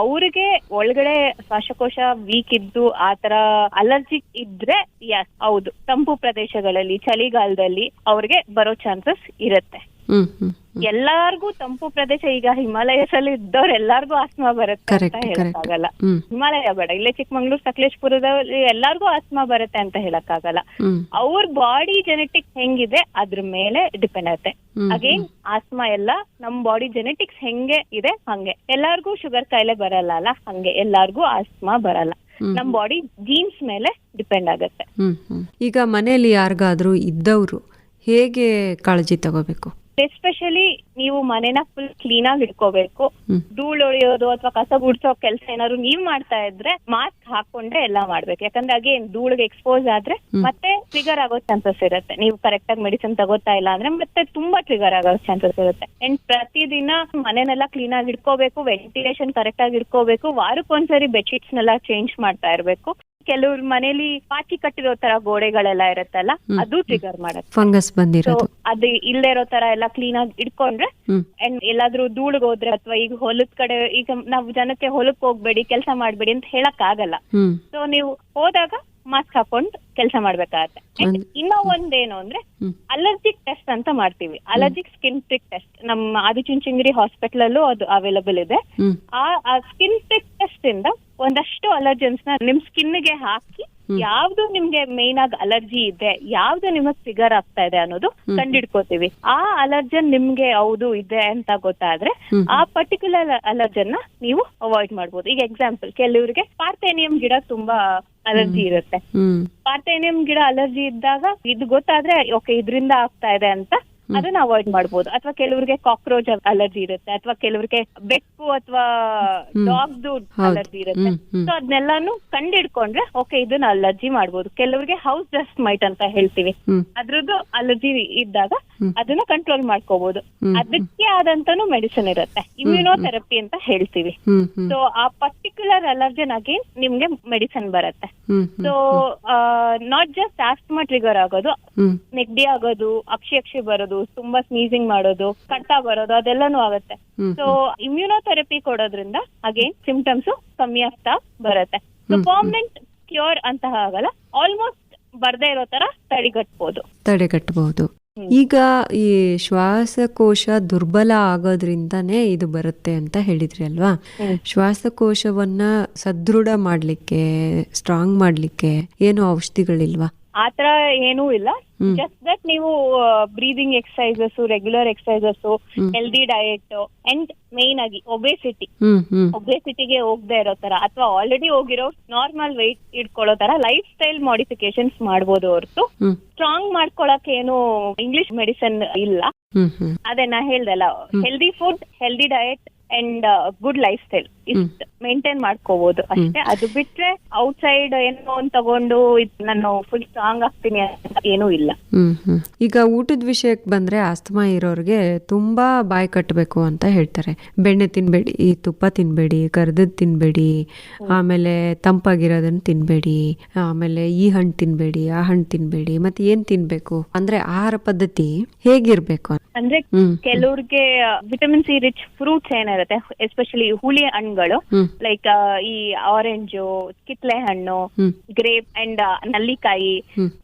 ಅವ್ರಿಗೆ ಒಳಗಡೆ ಶ್ವಾಸಕೋಶ ವೀಕ್ ಇದ್ದು ಆತರ ಅಲರ್ಜಿ ಇದ್ರೆ ಹೌದು, ತಂಪು ಪ್ರದೇಶಗಳಲ್ಲಿ ಚಳಿಗಾಲದಲ್ಲಿ ಅವ್ರಿಗೆ ಬರೋ ಚಾನ್ಸಸ್ ಇರುತ್ತೆ. ಎಲ್ಲಾರ್ಗೂ ತಂಪು ಪ್ರದೇಶ, ಈಗ ಹಿಮಾಲಯಸ್ ಅಲ್ಲಿ ಇದ್ದವ್ರು ಎಲ್ಲಾರ್ಗೂ ಆಸ್ಮಾ ಬರುತ್ತೆ ಅಂತ ಹೇಳಕ್ಕಾಗಲ್ಲ. ಹಿಮಾಲಯ ಬೇಡ, ಇಲ್ಲೇ ಚಿಕ್ಕಮಂಗ್ಳೂರ್ ಸಕಲೇಶ್ಪುರದಲ್ಲಿ ಎಲ್ಲಾರ್ಗೂ ಆಸ್ಮಾ ಬರುತ್ತೆ ಅಂತ ಹೇಳಕ್ಕಾಗಲ್ಲ. ಅವ್ರ ಬಾಡಿ ಜೆನೆಟಿಕ್ಸ್ ಹೆಂಗಿದೆ ಅದ್ರ ಮೇಲೆ ಡಿಪೆಂಡ್ ಆಗುತ್ತೆ. ಅಗೇನ್ ಆಸ್ಮಾ ಎಲ್ಲ ನಮ್ ಬಾಡಿ ಜೆನೆಟಿಕ್ಸ್ ಹೆಂಗೆ ಇದೆ ಹಂಗೆ. ಎಲ್ಲಾರ್ಗೂ ಶುಗರ್ ಕಾಯಿಲೆ ಬರಲ್ಲ ಅಲ್ಲ, ಹಂಗೆ ಎಲ್ಲಾರ್ಗೂ ಆಸ್ಮಾ ಬರಲ್ಲ. ನಮ್ ಬಾಡಿ ಜೀನ್ಸ್ ಮೇಲೆ ಡಿಪೆಂಡ್ ಆಗುತ್ತೆ. ಈಗ ಮನೆಯಲ್ಲಿ ಯಾರಿಗಾದ್ರೂ ಇದ್ದವ್ರು ಹೇಗೆ ಕಾಳಜಿ ತಗೋಬೇಕು? ಎಸ್ಪೆಷಲಿ ನೀವು ಮನೆನ ಫುಲ್ ಕ್ಲೀನ್ ಆಗಿ ಇಟ್ಕೋಬೇಕು. ಧೂಳು ಹೊಡೆಯೋದು ಅಥವಾ ಕಸ ಗುಡ್ಸೋ ಕೆಲಸ ಏನಾದ್ರು ನೀವ್ ಮಾಡ್ತಾ ಇದ್ರೆ ಮಾಸ್ಕ್ ಹಾಕೊಂಡ್ರೆ ಎಲ್ಲ ಮಾಡ್ಬೇಕು. ಯಾಕಂದ್ರೆ ಅಗೇನ್ ಧೂಳಿಗೆ ಎಕ್ಸ್ಪೋಸ್ ಆದ್ರೆ ಮತ್ತೆ ಟ್ರಿಗರ್ ಆಗೋ ಚಾನ್ಸಸ್ ಇರುತ್ತೆ. ನೀವು ಕರೆಕ್ಟ್ ಆಗಿ ಮೆಡಿಸಿನ್ ತಗೋತಾ ಇಲ್ಲ ಅಂದ್ರೆ ಮತ್ತೆ ತುಂಬಾ ಟ್ರಿಗರ್ ಆಗೋ ಚಾನ್ಸಸ್ ಇರುತ್ತೆ. ಅಂಡ್ ಪ್ರತಿದಿನ ಮನೆನೆಲ್ಲ ಕ್ಲೀನ್ ಆಗಿ ಇಟ್ಕೋಬೇಕು, ವೆಂಟಿಲೇಷನ್ ಕರೆಕ್ಟ್ ಆಗಿ ಇಟ್ಕೋಬೇಕು, ವಾರಕ್ಕೊಂದ್ಸರಿ ಬೆಡ್ಶೀಟ್ಸ್ ನೆಲ್ಲ ಚೇಂಜ್ ಮಾಡ್ತಾ ಇರ್ಬೇಕು. ಕೆಲವ್ರ ಮನೇಲಿ ಪಾಚಿ ಕಟ್ಟಿರೋ ತರ ಗೋಡೆಗಳೆಲ್ಲ ಇರುತ್ತಲ್ಲ, ಅದು ಟ್ರಿಗರ್ ಮಾಡುತ್ತೆ. ಫಂಗಸ್ ಬಂದಿರೋದು ಅದು ಇಲ್ಲೇ ಇರೋ ತರ ಎಲ್ಲ ಕ್ಲೀನ್ ಆಗಿ ಇಟ್ಕೊಂಡ್ರೆ ಅಂಡ್ ಎಲ್ಲಾದ್ರೂ ಧೂಳಿಗೆ ಹೋದ್ರೆ ಅಥವಾ ಈಗ ಹೊಲದ ಕಡೆ, ಈಗ ನಾವು ಜನಕ್ಕೆ ಹೊಲಕ್ ಹೋಗ್ಬೇಡಿ ಕೆಲಸ ಮಾಡ್ಬೇಡಿ ಅಂತ ಹೇಳಕ್ ಆಗಲ್ಲ. ಸೊ ನೀವು ಹೋದಾಗ ಮಾಸ್ಕ್ ಹಾಕೊಂಡ್ ಕೆಲಸ ಮಾಡ್ಬೇಕಾಗತ್ತೆ. ಇನ್ನ ಒಂದೇನು ಅಂದ್ರೆ ಅಲರ್ಜಿಕ್ ಟೆಸ್ಟ್ ಅಂತ ಮಾಡ್ತೀವಿ, ಅಲರ್ಜಿಕ್ ಸ್ಕಿನ್ ಪ್ರಿಕ್ ಟೆಸ್ಟ್. ನಮ್ಮ ಆದಿಚುಂಚನಗಿರಿ ಹಾಸ್ಪಿಟಲ್ ಅಲ್ಲೂ ಅದು ಅವೈಲಬಲ್ ಇದೆ. ಆ ಸ್ಕಿನ್ ಪ್ರಿಕ್ ಟೆಸ್ಟ್ ಇಂದ ಒಂದಷ್ಟು ಅಲರ್ಜೆನ್ಸ್ ನ ನಿಮ್ ಸ್ಕಿನ್ ಗೆ ಹಾಕಿ ಯಾವ್ದು ನಿಮ್ಗೆ ಮೇನ್ ಆಗಿ ಅಲರ್ಜಿ ಇದೆ, ಯಾವ್ದು ನಿಮಗ್ ಟ್ರಿಗರ್ ಆಗ್ತಾ ಇದೆ ಅನ್ನೋದು ಕಂಡಿಡ್ಕೋತೀವಿ. ಆ ಅಲರ್ಜನ್ ನಿಮ್ಗೆ ಹೌದು ಇದೆ ಅಂತ ಗೊತ್ತಾದ್ರೆ ಆ ಪರ್ಟಿಕ್ಯುಲರ್ ಅಲರ್ಜನ್ ನ ನೀವು ಅವಾಯ್ಡ್ ಮಾಡ್ಬೋದು. ಈಗ ಎಕ್ಸಾಂಪಲ್, ಕೆಲವ್ರಿಗೆ ಪಾರ್ಥೇನಿಯಂ ಗಿಡ ತುಂಬಾ ಅಲರ್ಜಿ ಇರುತ್ತೆ. ಪಾರ್ಥೇನಿಯಂ ಗಿಡ ಅಲರ್ಜಿ ಇದ್ದಾಗ ಇದು ಗೊತ್ತಾದ್ರೆ ಓಕೆ ಇದರಿಂದ ಆಗ್ತಾ ಇದೆ ಅಂತ ಅದನ್ನ ಅವಾಯ್ಡ್ ಮಾಡ್ಬೋದು. ಅಥವಾ ಕೆಲವ್ರಿಗೆ ಕಾಕ್ರೋಚ್ ಅಲರ್ಜಿ ಇರುತ್ತೆ, ಅಥವಾ ಕೆಲವ್ರಿಗೆ ಬೆಕ್ಕು ಅಥವಾ ಡಾಗ್ದು ಅಲರ್ಜಿ ಇರುತ್ತೆ. ಸೊ ಅದನ್ನೆಲ್ಲಾನು ಕಂಡಿಡ್ಕೊಂಡ್ರೆ ಓಕೆ ಇದನ್ನ ಅಲರ್ಜಿ ಮಾಡ್ಬೋದು. ಕೆಲವ್ರಿಗೆ ಹೌಸ್ ಡಸ್ಟ್ ಮೈಟ್ ಅಂತ ಹೇಳ್ತೀವಿ, ಅದ್ರದ್ದು ಅಲರ್ಜಿ ಇದ್ದಾಗ ಅದನ್ನ ಕಂಟ್ರೋಲ್ ಮಾಡ್ಕೋಬಹುದು. ಅದಕ್ಕೆ ಆದಂತಾನು ಮೆಡಿಸಿನ್ ಇರುತ್ತೆ, ಇಮ್ಯುನೋಥೆರಪಿ ಅಂತ ಹೇಳ್ತೀವಿ. ಸೊ ಆ ಪರ್ಟಿಕ್ಯುಲರ್ ಅಲರ್ಜನ್ ಅಗೇನ್ ನಿಮ್ಗೆ ಮೆಡಿಸಿನ್ ಬರುತ್ತೆ. So not just asthma trigger ಆಗೋದು, ನೆಗಡಿ ಆಗೋದು, ಅಕ್ಷಿ ಬರೋದು, ತುಂಬಾ ಸ್ನೀಸಿಂಗ್ ಮಾಡೋದು, ಕಟ್ಟ ಬರೋದು, ಅದೆಲ್ಲಾನು ಆಗುತ್ತೆ. ಸೊ ಇಮ್ಯುನೋಥೆರಪಿ ಕೊಡೋದ್ರಿಂದ ಅಗೇನ್ ಸಿಂಪ್ಟಮ್ಸ್ ಕಮ್ಮಿ ಆಗ್ತಾ ಬರುತ್ತೆ. ಸೊ ಪರ್ಮನೆಂಟ್ ಕ್ಯೂರ್ ಅಂತ ಆಗಲ್ಲ, ಆಲ್ಮೋಸ್ಟ್ ಬರ್ದೇ ಇರೋ ತರ ತಡೆಗಟ್ಟಬಹುದು. ಈಗ ಈ ಶ್ವಾಸಕೋಶ ದುರ್ಬಲ ಆಗೋದ್ರಿಂದಾನೇ ಇದು ಬರುತ್ತೆ ಅಂತ ಹೇಳಿದ್ರಿ ಅಲ್ವಾ? ಶ್ವಾಸಕೋಶವನ್ನ ಸದೃಢ ಮಾಡ್ಲಿಕ್ಕೆ, ಸ್ಟ್ರಾಂಗ್ ಮಾಡ್ಲಿಕ್ಕೆ ಏನು ಔಷಧಿಗಳಿಲ್ವಾ? ಆತರ ಏನೂ ಇಲ್ಲ. ಜಸ್ಟ್ ದಟ್ ನೀವು breathing exercises, regular exercises, healthy diet and main ಆಗಿ ಒಬೆಸಿಟಿಗೆ ಹೋಗದೆ ಇರೋ ತರ ಅಥವಾ ಆಲ್ರೆಡಿ ಹೋಗಿರೋ ನಾರ್ಮಲ್ ವೆಯ್ಟ್ ಇಟ್ಕೊಳ್ಳೋ ತರ ಲೈಫ್ ಸ್ಟೈಲ್ ಮಾಡಿಫಿಕೇಶನ್ಸ್ ಮಾಡ್ಬೋದು ಹೊರತು ಸ್ಟ್ರಾಂಗ್ ಮಾಡ್ಕೊಳಕ್ ಏನು ಇಂಗ್ಲಿಷ್ ಮೆಡಿಸಿನ್ ಇಲ್ಲ. ಅದೇ ನಾ ಹೇಳ್ದಲ್ಲ, healthy food, healthy diet and good life style ಇಷ್ಟು ಮೇಂಟೈನ್ ಮಾಡ್ಕೋಬಹುದು ಅಷ್ಟೇ. ಅದು ಬಿಟ್ರೆ ಔಟ್ಸೈಡ್ ಏನೋ ಒಂದ್ ತಗೊಂಡು ನಾನು ಫುಲ್ ಸ್ಟ್ರಾಂಗ್ ಆಗ್ತೀನಿ ಅಂತ ಏನೂ ಇಲ್ಲ. ಈಗ ಊಟದ ವಿಷಯಕ್ಕೆ ಬಂದ್ರೆ ಆಸ್ತಮಾ ಇರೋರ್ಗೆ ತುಂಬಾ ಬಾಯಿ ಕಟ್ಟಬೇಕು ಅಂತ ಹೇಳ್ತಾರೆ. ಬೆಣ್ಣೆ ತಿನ್ಬೇಡಿ, ತುಪ್ಪ ತಿನ್ಬೇಡಿ, ಕರ್ದದ್ ತಿನ್ಬೇಡಿ, ಆಮೇಲೆ ತಂಪಾಗಿರೋದನ್ನ ತಿನ್ಬೇಡಿ, ಆಮೇಲೆ ಈ ಹಣ್ಣು ತಿನ್ಬೇಡಿ, ಆ ಹಣ್ಣು ತಿನ್ಬೇಡಿ, ಮತ್ತೆ ಏನ್ ತಿನ್ಬೇಕು ಅಂದ್ರೆ ಆಹಾರ ಪದ್ಧತಿ ಹೇಗಿರ್ಬೇಕು ಅಂದ್ರೆ ಕೆಲವ್ರಿಗೆ ವಿಟಮಿನ್ ಸಿ ರಿಚ್ ಫ್ರೂಟ್ಸ್ ಏನಿರುತ್ತೆ, ಎಸ್ಪೆಷಲಿ ಹುಳಿ ಹಣ್ಣುಗಳು ಲೈಕ್ ಈ ಆರೆಂಜು, ಕಿತ್ಲೆ ಹಣ್ಣು, ಗ್ರೇಪ್ ಅಂಡ್ ನಲ್ಲಿಕಾಯಿ,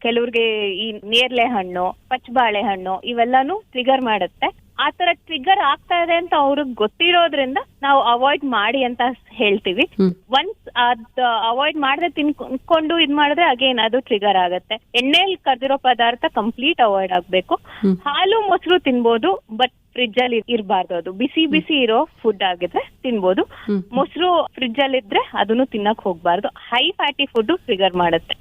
ಕೆಲವ್ರಿಗೆ ಈ ನೇರ್ಲೆ ಹಣ್ಣು, ಪಚ್ಚಬಾಳೆ ಹಣ್ಣು, ಇವೆಲ್ಲಾನು ಟ್ರಿಗರ್ ಮಾಡುತ್ತೆ. ಆತರ ಟ್ರಿಗರ್ ಆಗ್ತಾ ಇದೆ ಅಂತ ಅವ್ರಿಗೆ ಗೊತ್ತಿರೋದ್ರಿಂದ ನಾವು ಅವಾಯ್ಡ್ ಮಾಡಿ ಅಂತ ಹೇಳ್ತೀವಿ. ಒನ್ಸ್ ಅದ್ ಅವಾಯ್ಡ್ ಮಾಡದೆ ತಿನ್ಕೊಂಡು ಇದ್ ಮಾಡಿದ್ರೆ ಅಗೇನ್ ಅದು ಟ್ರಿಗರ್ ಆಗತ್ತೆ. ಎಣ್ಣೆಯಲ್ಲಿ ಕರ್ದಿರೋ ಪದಾರ್ಥ ಕಂಪ್ಲೀಟ್ ಅವಾಯ್ಡ್ ಆಗ್ಬೇಕು. ಹಾಲು ಮೊಸರು ತಿನ್ಬೋದು, ಬಟ್ ಫ್ರಿಡ್ಜ್ ಅಲ್ಲಿ ಇರಬಾರ್ದು. ಅದು ಬಿಸಿ ಬಿಸಿ ಇರೋ ಫುಡ್ ಆಗಿದ್ರೆ ತಿನ್ಬೋದು. ಮೊಸರು ಫ್ರಿಡ್ಜ್ ಅಲ್ಲಿ ಇದ್ರೆ ಅದನ್ನು ತಿನ್ನಕ್ ಹೋಗ್ಬಾರ್ದು. ಹೈ ಫ್ಯಾಟಿ ಫುಡ್ ಟ್ರಿಗರ್ ಮಾಡುತ್ತೆ.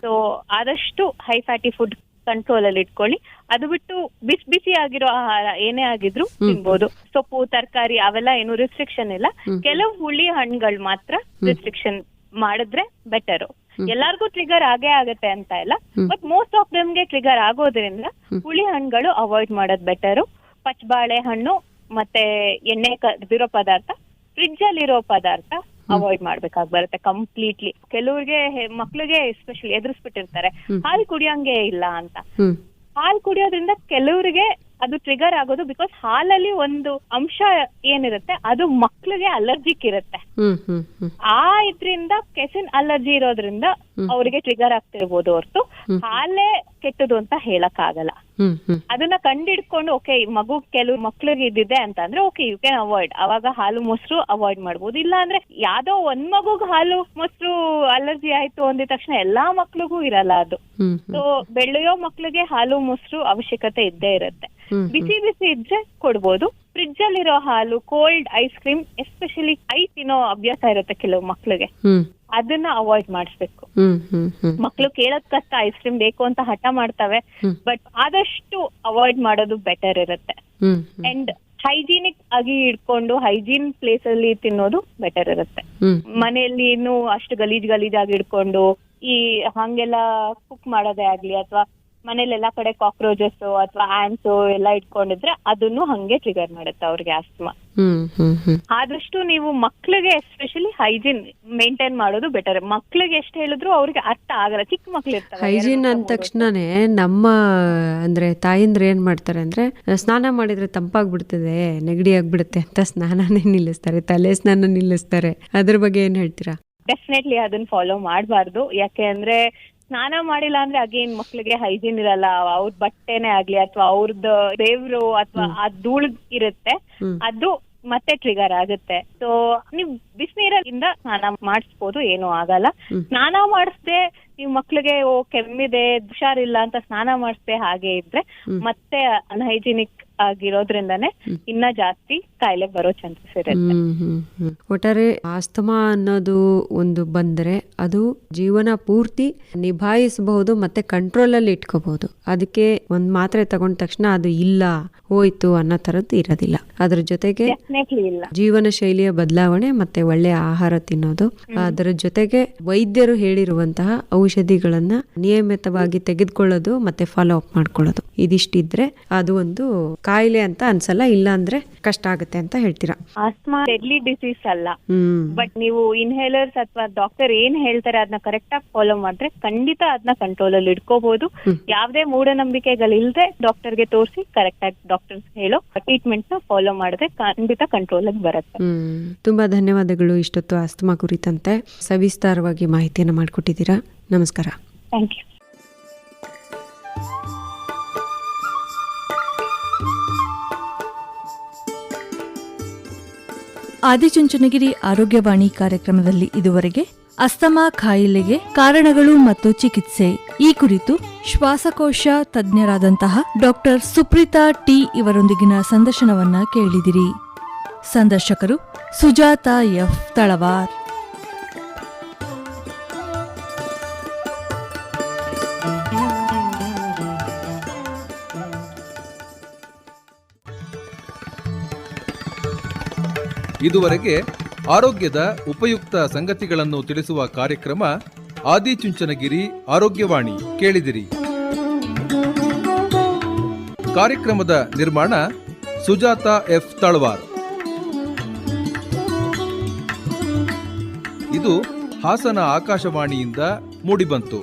ಸೊ ಆದಷ್ಟು ಹೈ ಫ್ಯಾಟಿ ಫುಡ್ ಕಂಟ್ರೋಲ್ ಅಲ್ಲಿ ಇಟ್ಕೊಳ್ಳಿ. ಅದು ಬಿಟ್ಟು ಬಿಸಿ ಬಿಸಿ ಆಗಿರೋ ಆಹಾರ ಏನೇ ಆಗಿದ್ರು ತಿನ್ಬೋದು. ಸೊಪ್ಪು, ತರಕಾರಿ ಅವೆಲ್ಲ ಏನು ರಿಸ್ಟ್ರಿಕ್ಷನ್ ಇಲ್ಲ. ಕೆಲವು ಹುಳಿ ಹಣ್ಣುಗಳು ಮಾತ್ರ ರಿಸ್ಟ್ರಿಕ್ಷನ್ ಮಾಡಿದ್ರೆ ಬೆಟರು. ಎಲ್ಲಾರ್ಗು ಟ್ರಿಗರ್ ಆಗೇ ಆಗತ್ತೆ ಅಂತ ಇಲ್ಲ, ಬಟ್ ಮೋಸ್ಟ್ ಆಫ್ ದಮ್ಗೆ ಟ್ರಿಗರ್ ಆಗೋದ್ರಿಂದ ಹುಳಿ ಹಣ್ಣುಗಳು ಅವಾಯ್ಡ್ ಮಾಡೋದ್ ಬೆಟರು. ಪಚ್ಚಬಾಳೆ ಹಣ್ಣು ಮತ್ತೆ ಎಣ್ಣೆ ಕರ್ದಿರೋ ಪದಾರ್ಥ, ಫ್ರಿಡ್ಜ್ ಅಲ್ಲಿರೋ ಪದಾರ್ಥ ಅವಾಯ್ಡ್ ಮಾಡ್ಬೇಕಾಗಿ ಬರುತ್ತೆ ಕಂಪ್ಲೀಟ್ಲಿ. ಕೆಲವ್ರಿಗೆ ಮಕ್ಳಿಗೆ ಎಸ್ಪೆಷಲಿ ಎದುರಿಸ್ಬಿಟ್ಟಿರ್ತಾರೆ ಹಾಲು ಕುಡಿಯಂಗೆ ಇಲ್ಲ ಅಂತ. ಹಾಲು ಕುಡಿಯೋದ್ರಿಂದ ಕೆಲವರಿಗೆ ಅದು ಟ್ರಿಗರ್ ಆಗೋದು ಬಿಕಾಸ್ ಹಾಲಲ್ಲಿ ಒಂದು ಅಂಶ ಏನಿರುತ್ತೆ ಅದು ಮಕ್ಳಿಗೆ ಅಲರ್ಜಿಕ್ ಇರುತ್ತೆ. ಇದ್ರಿಂದ ಕೆಸಿನ್ ಅಲರ್ಜಿ ಇರೋದ್ರಿಂದ ಅವರಿಗೆ ಟ್ರಿಗರ್ ಆಗ್ತಿರ್ಬೋದು ಹೊರತು ಹಾಲೇ ಕೆಟ್ಟದು ಅಂತ ಹೇಳಕ್ ಆಗಲ್ಲ. ಅದನ್ನ ಕಂಡಿಡ್ಕೊಂಡು ಓಕೆ ಮಗು ಕೆಲವು ಮಕ್ಳಿಗೆ ಇದ್ದಿದೆ ಅಂತ ಅಂದ್ರೆ ಓಕೆ ಯು ಕ್ಯಾನ್ ಅವಾಯ್ಡ್, ಅವಾಗ ಹಾಲು ಮೊಸರು ಅವಾಯ್ಡ್ ಮಾಡ್ಬೋದು. ಇಲ್ಲ ಅಂದ್ರೆ ಯಾವ್ದೋ ಒಂದ್ ಮಗುಗ್ ಹಾಲು ಮೊಸರು ಅಲರ್ಜಿ ಆಯ್ತು ಅಂದಿದ ತಕ್ಷಣ ಎಲ್ಲಾ ಮಕ್ಳಿಗೂ ಇರಲ್ಲ ಅದು. ಸೊ ಬೆಳೆಯೋ ಮಕ್ಳಿಗೆ ಹಾಲು ಮೊಸರು ಅವಶ್ಯಕತೆ ಇದ್ದೇ ಇರುತ್ತೆ. ಬಿಸಿ ಬಿಸಿ ಇದ್ರೆ ಕೊಡ್ಬೋದು. ಫ್ರಿಡ್ಜ್ ಅಲ್ಲಿರೋ ಹಾಲು, cold ice cream, especially ice ತಿನ್ನೋ ಅಭ್ಯಾಸ ಇರುತ್ತೆ ಕೆಲವು ಮಕ್ಳಿಗೆ, ಅದನ್ನ ಅವಾಯ್ಡ್ ಮಾಡಿಸ್ಬೇಕು. ಮಕ್ಳು ಕೇಳೋದ್ ಕಷ್ಟ, ಐಸ್ ಕ್ರೀಮ್ ಬೇಕು ಅಂತ ಹಠ ಮಾಡ್ತವೆ, ಬಟ್ ಆದಷ್ಟು ಅವಾಯ್ಡ್ ಮಾಡೋದು ಬೆಟರ್ ಇರುತ್ತೆ. ಅಂಡ್ ಹೈಜೀನಿಕ್ ಆಗಿ ಇಟ್ಕೊಂಡು ಹೈಜೀನ್ ಪ್ಲೇಸ್ ಅಲ್ಲಿ ತಿನ್ನೋದು ಬೆಟರ್ ಇರುತ್ತೆ. ಮನೆಯಲ್ಲಿ ಇನ್ನು ಅಷ್ಟು ಗಲೀಜಾಗಿ ಇಟ್ಕೊಂಡು ಈ ಹಂಗೆಲ್ಲ ಕುಕ್ ಮಾಡೋದೇ ಆಗ್ಲಿ ಅಥವಾ ಮನೇಲಿ ಎಲ್ಲಾ ಕಡೆ ಕಾಕ್ರೋಚಸ್ ಅಥವಾ ಆಂಟ್ಸ್ ಎಲ್ಲ ಇಟ್ಕೊಂಡಿದ್ರೆ ಅದನ್ನು ಹಂಗೆ ಟ್ರಿಗರ್ ಮಾಡುತ್ತೆ ಅವ್ರಿಗೆ ಆಸ್ತಮಾ. ಆದಷ್ಟು ನೀವು ಮಕ್ಳಿಗೆ ಎಸ್ಪೆಷಲಿ ಹೈಜೀನ್ ಮೇಂಟೈನ್ ಮಾಡೋದು ಬೆಟರ್. ಮಕ್ಳಿಗೆ ಎಷ್ಟು ಹೇಳಿದ್ರು ಅವ್ರಿಗೆ ಅರ್ಥ ಆಗಲ್ಲ, ಚಿಕ್ಕ ಮಕ್ಳು ಇರ್ತಾರೆ. ಹೈಜೀನ್ ಅಂದ ತಕ್ಷಣನೇ ನಮ್ಮ ಅಂದ್ರೆ ತಾಯಿಂದ್ರ ಏನ್ ಮಾಡ್ತಾರೆ ಅಂದ್ರೆ ಸ್ನಾನ ಮಾಡಿದ್ರೆ ತಂಪಾಗ್ಬಿಡ್ತದೆ, ನೆಗಡಿ ಆಗ್ಬಿಡುತ್ತೆ ಅಂತ ಸ್ನಾನನೇ ನಿಲ್ಲಿಸ್ತಾರೆ, ತಲೆ ಸ್ನಾನ ನಿಲ್ಲಿಸ್ತಾರೆ. ಅದ್ರ ಬಗ್ಗೆ ಏನ್ ಹೇಳ್ತೀರಾ? ಡೆಫಿನೆಟ್ಲಿ ಅದನ್ನ ಫಾಲೋ ಮಾಡಬಾರ್ದು. ಯಾಕೆ ಅಂದ್ರೆ ಸ್ನಾನ ಮಾಡಿಲ್ಲ ಅಂದ್ರೆ ಅಗೇನ್ ಮಕ್ಳಿಗೆ ಹೈಜೀನ್ ಇರಲ್ಲ. ಅವ್ರ ಬಟ್ಟೆನೆ ಆಗ್ಲಿ ಅಥವಾ ಅವ್ರದ್ದು ಬೇವ್ರು ಅಥವಾ ಆ ಧೂಳು ಇರುತ್ತೆ, ಅದು ಮತ್ತೆ ಟ್ರಿಗರ್ ಆಗುತ್ತೆ. ಸೊ ನೀವ್ ಬಿಸಿನೀರಿಂದ ಸ್ನಾನ ಮಾಡಿಸ್ಬೋದು, ಏನು ಆಗಲ್ಲ. ಸ್ನಾನ ಮಾಡಿಸ್ದೆ ನೀವು ಮಕ್ಳಿಗೆ ಕೆಮ್ಮಿದೆ ಹುಷಾರಿಲ್ಲ ಅಂತ ಸ್ನಾನ ಮಾಡಿಸ್ದೆ ಹಾಗೆ ಇದ್ರೆ ಮತ್ತೆ ಅನ್ಹೈಜಿನಿಕ್ ಆಗಿರೋದ್ರಿಂದಾನೇ ಇನ್ನ ಜಾಸ್ತಿ ಕಾಯಿಲೆ ಬರೋ ಚಾನ್ಸಸ್ ಇರುತ್ತೆ. ಒಟ್ಟಾರೆ ಆಸ್ತಮಾ ಅನ್ನೋದು ಒಂದು ಬಂದ್ರೆ ಅದು ಜೀವನ ಪೂರ್ತಿ ನಿಭಾಯಿಸಬಹುದು ಮತ್ತೆ ಕಂಟ್ರೋಲ್ ಅಲ್ಲಿ ಇಟ್ಕೋಬಹುದು. ಅದಕ್ಕೆ ಒಂದ್ ಮಾತ್ರೆ ತಗೊಂಡ ತಕ್ಷಣ ಅದು ಇಲ್ಲ ಹೋಯ್ತು ಅನ್ನೋ ತರದ್ದು ಇರೋದಿಲ್ಲ. ಅದ್ರ ಜೊತೆಗೆ ಜೀವನ ಶೈಲಿಯ ಬದಲಾವಣೆ ಮತ್ತೆ ಒಳ್ಳೆ ಆಹಾರ ತಿನ್ನೋದು, ಅದರ ಜೊತೆಗೆ ವೈದ್ಯರು ಹೇಳಿರುವಂತಹ ಔಷಧಿಗಳನ್ನ ನಿಯಮಿತವಾಗಿ ತೆಗೆದುಕೊಳ್ಳೋದು ಮತ್ತೆ ಫಾಲೋ ಅಪ್ ಮಾಡ್ಕೊಳ್ಳೋದು, ಇದಿಷ್ಟಿದ್ರೆ ಅದು ಒಂದು ಕಾಯಿಲೆ ಅಂತ ಅನ್ಸಲ್ಲ. ಇಲ್ಲ ಅಂದ್ರೆ ಕಷ್ಟ ಆಗುತ್ತೆ ಅಂತ ಹೇಳ್ತೀರಾ. ಆಸ್ತಮಾ ಡೆಡ್ಲಿ ಡಿಸೀಸ್ ಅಲ್ಲ, ಬಟ್ ನೀವು ಇನ್ಹೇಲರ್ಸ್ ಅಥವಾ ಡಾಕ್ಟರ್ ಏನ್ ಹೇಳ್ತಾರೆ ಅದನ್ನ ಕರೆಕ್ಟ್ ಆಗಿ ಫಾಲೋ ಮಾಡಿದ್ರೆ ಖಂಡಿತ ಅದನ್ನ ಕಂಟ್ರೋಲ್ ಅಲ್ಲಿ ಇಟ್ಕೋಬಹುದು. ಯಾವ್ದೇ ಮೂಢನಂಬಿಕೆಗಳಿಲ್ದೆ ಡಾಕ್ಟರ್ಗೆ ತೋರಿಸಿ ಕರೆಕ್ಟ್ ಆಗಿ ಡಾಕ್ಟರ್ಸ್ ಹೇಳೋ ಟ್ರೀಟ್ಮೆಂಟ್ ನ ಫಾಲೋ ಮಾಡಿದ್ರೆ ಖಂಡಿತ ಕಂಟ್ರೋಲ್ ಆಗಿ ಬರುತ್ತೆ. ತುಂಬಾ ಧನ್ಯವಾದಗಳು. ಇಷ್ಟೊತ್ತು ಆಸ್ತಮಾ ಕುರಿತಂತೆ ಸವಿಸ್ತಾರವಾಗಿ ಮಾಹಿತಿಯನ್ನು ಮಾಡಿಕೊಟ್ಟಿದ್ದೀರಾ. ನಮಸ್ಕಾರ. Thank you. ಆದಿಚುಂಚನಗಿರಿ ಆರೋಗ್ಯವಾಣಿ ಕಾರ್ಯಕ್ರಮದಲ್ಲಿ ಇದುವರೆಗೆ ಅಸ್ತಮಾ ಕಾಯಿಲೆಗೆ ಕಾರಣಗಳು ಮತ್ತು ಚಿಕಿತ್ಸೆ ಈ ಕುರಿತು ಶ್ವಾಸಕೋಶ ತಜ್ಞರಾದಂತಹ ಡಾಕ್ಟರ್ ಸುಪ್ರೀತಾ ಟಿ ಇವರೊಂದಿಗಿನ ಸಂದರ್ಶನವನ್ನ ಕೇಳಿದಿರಿ. ಸಂದರ್ಶಕರು ಸುಜಾತಾ ಎಫ್ ತಳವಾರ್. ಇದುವರೆಗೆ ಆರೋಗ್ಯದ ಉಪಯುಕ್ತ ಸಂಗತಿಗಳನ್ನು ತಿಳಿಸುವ ಕಾರ್ಯಕ್ರಮ ಆದಿಚುಂಚನಗಿರಿ ಆರೋಗ್ಯವಾಣಿ ಕೇಳಿದಿರಿ. ಕಾರ್ಯಕ್ರಮದ ನಿರ್ಮಾಣ ಸುಜಾತಾ ಎಫ್ ತಳವಾರ್. ಇದು ಹಾಸನ ಆಕಾಶವಾಣಿಯಿಂದ ಮೂಡಿಬಂತು.